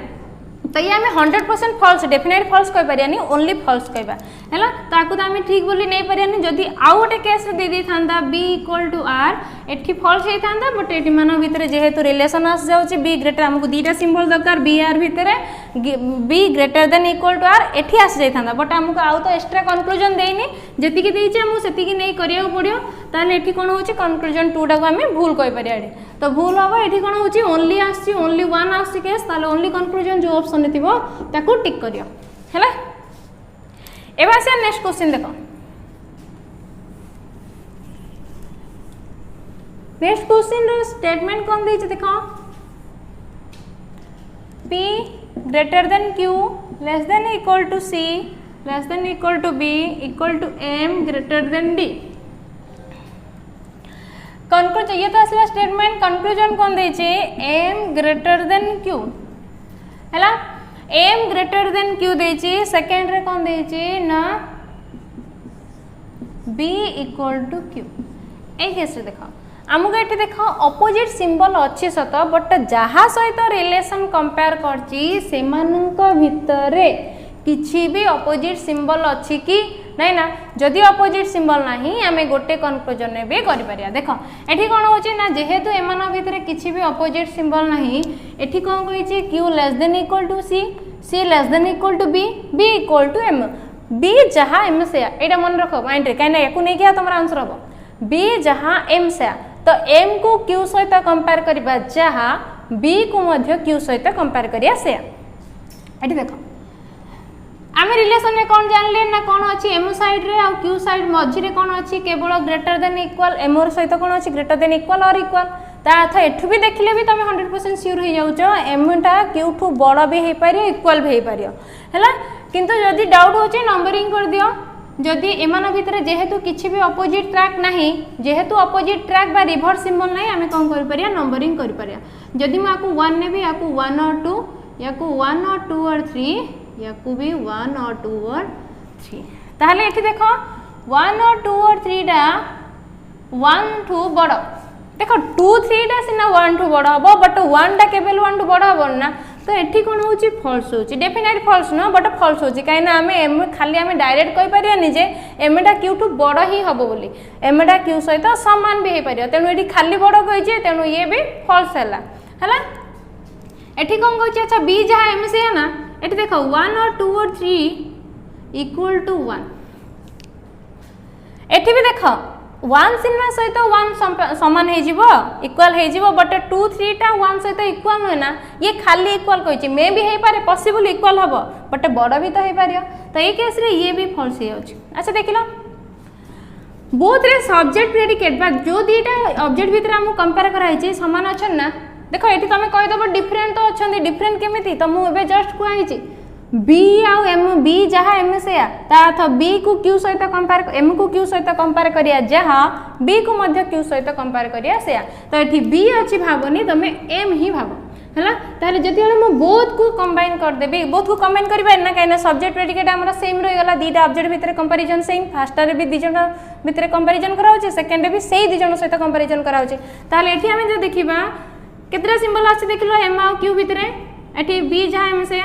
तो ये आम 100% फॉल्स डेफिनेट फॉल्स कह पारियानी ओनली फॉल्स कहबा है ताकू तो आम ठीक बोली नहीं पारियानी जदि आउ गोटे केस दे दी था बी इक्वल टू आर एठी फॉल्स होता बट ये मान भितर जेहेतु रिलेशन आस जाउची बी ग्रेटर हमको दीटा सिंबल दरकार बी आर भितर B greater than equal to R एठी आस जाइथा बट हमको आउ तो एक्स्ट्रा कंक्लूजन देनी जेतिकी देइचे हमको सेतिकी नै करिया पड़ियो ताले एठी कोन होची कंक्लूजन 2 टा को हम भूल कहि परिया तो भूल हबो एठी कोन होची ओनली आसी ओनली वन आसी केस ताले ओनली कंक्लूजन जो ऑप्शन थिबो ताको टिक करियो हैला एबा से नेक्स्ट क्वेश्चन देखो नेक्स्ट क्वेश्चन रो स्टेटमेंट कौन देछि देखो p greater than q less than equal to c less than equal to b equal to m greater than d conclusion ये तो असला स्टेटमेंट कंक्लूजन कौन देछि m ग्रेटर देन q हैला m ग्रेटर देन q देछि second रे कौन देछि ना b इक्वल टू q ए केस रे देखो आमको ये देख अपोजिट सिंबल अच्छी सत बट जहाँ सहित रिलेशन कंपेयर करची भितर किसी भी अपोजिट सिंबल अच्छी कि नहीं ना जदि अपोजिट सिंबल नहीं आम गोटे कंक्लूजन भी करें देख ये कौन हो जेहेतु एम भितर किसी भी अपोजिट सिंबल नहीं ये कौन कही Q less than equal to C less than equal to B equal to M B जहाँ एम से यहाँ मन रख माइंड रे कहीं नहीं तुम आंसर हम बी जहाँ एम से तो m को q सहित कंपेयर करबा जहाँ b को मध्य q सहित कंपेयर करिया से एठी देखो आमे रिलेशन में कौन जानले ना कौन अछि m साइड रे आ q साइड मझी रे कौन अछि केवल ग्रेटर देन इक्वल m और सहित कौन अछि ग्रेटर देन इक्वल और इक्वल ता अर्थ एठु भी देखले भी तमे 100% श्योर हो जाउचो m टा q ठु बड़ भी हे पारियो इक्वल भी हे पारियो हैला किंतु जदी डाउट होचे नंबरिंग कर दियो जदि एमान भितर जेहेतु किसी भी अपोजिट ट्रैक नहीं जेहेतु अपोजिट ट्रैक बा रिवर्स सिंबल नहीं आमे कौन कर परिया नंबरिंग कर परिया जदि मैं आपको 1 ने भी आपको 1 और 2 या को 1 और 2 और 3 या को भी 1 और 2 और 3 ताहले एठी देखो 1 और 2 और 3 टा 1 टू बड़ देखो 2 3 टा सिना 1 टू बड़ हबो बट 1 टा केवल 1 टू बड़ हबो ना तो एठी कोन होची फॉल्स होची डेफिनेट फॉल्स न बट फॉल्स होची काहे ना हमें एम खाली हमें डायरेक्ट कहि परियानी जे एम टा q टू बड़ ही हबो बोली एम टा q सहित समान भी हे परियो तेनु एठी खाली बड़ कहि जे तेनु ये भी फॉल्स हैला हैला एठी कोन कहछि अच्छा b जहा m से है ना एठी देखो 1 और 2 और 3 इक्वल टू 1 एठी भी देखो 1 सिना सहित 1 समान हे जिवो इक्वल हे जिवो बट 2 3 टा 1 सहित इक्वल होय ना ये खाली इक्वल कहिछि मे भी हे पारे पॉसिबल इक्वल हबो बट बड़ भी तो हे पारियो तो ए केस रे ये भी फॉल्स हे होछि अच्छा देखिलो बोथ रे सब्जेक्ट प्रेडिकेट बा जो दीटा ऑब्जेक्ट भीतर हम कंपेयर कराई छी समान अछन ना देखो एठी तमे कहि दबो डिफरेंट तो अछन डिफरेंट केमिति त मु एबे जस्ट कुआई छी b आ m b जहाँ m से ता अर्थ b को q सहित कंपेयर m को q सहित कंपेयर करिया जहाँ b को मध्य q सहित कंपेयर करिया से तो एठी b अछि भाबनी तमे m ही भाबो हला ताले जति हम बोथ को कंबाइन कर देबे बोथ को कंबाइन करबे ना काइना सब्जेक्ट प्रेडिकेट हमरा सेम रहि गला दीटा ऑब्जेक्ट भीतर कंपैरिजन सेम फर्स्ट रे भी दी जण भीतर कंपैरिजन करा होचे सेकंड रे भी सेही दी जण सहित कंपैरिजन करा होचे ताले एठी हम जे देखिबा केतरा सिंबल आछि देखिलो m आ q भीतर एठी b जहाँ m से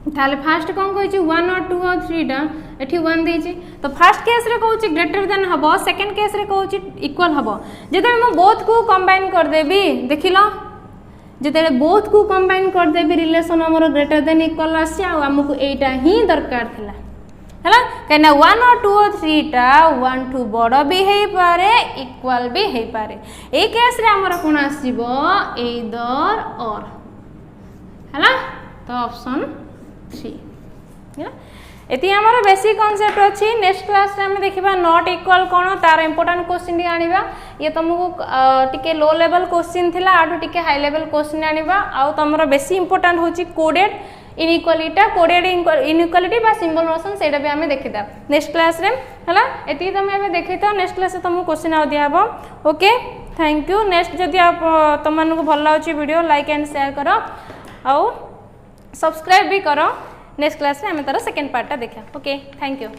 ताले फास्ट कौन कहि 1 और 2 और 3 टा एठी 1 देछि तो फर्स्ट केस रे कहउछि ग्रेटर देन हबो सेकंड केस रे कहउछि इक्वल हबो जेते हम बोथ को कंबाइन कर देबी देखिलो जेते बोथ को कंबाइन कर देबी रिलेशन हमर ग्रेटर देन इक्वल आसी आ हमकु एटा ही दरकार थिला हला कना 1 और 2 और 3 टा 1 टू बड़ भी हे पारे इक्वल भी हे पारे ए केस रे हमर कोन आसीबो एदर और हला तो ऑप्शन 3 एति हमर बेसिक कांसेप्ट अछि नेक्स्ट क्लास रे हम देखिबा नॉट इक्वल कोन तार इंपोर्टेंट क्वेश्चन डी आनिबा ये तुमको टिके लो लेवल क्वेश्चन थिला आठो टिके हाई लेवल क्वेश्चन आनिबा आ तमरो बेसी इंपोर्टेंट होछि कोडेड इनइक्वालिटी कोडेड इनइक्वालिटी बा सिंबल नोशन सेटा भी हम देखिता नेक्स्ट क्लास रे हला एति तुम एबे देखिता नेक्स्ट क्लास से तुमको क्वेश्चन आ दिया हबो ओके थैंक यू नेक्स्ट जदि आप तुमन को भल लाउची वीडियो लाइक एंड शेयर करो आ सब्सक्राइब भी करो नेक्स्ट क्लास में हमें तार सेकेंड पार्टा देखा ओके थैंक यू।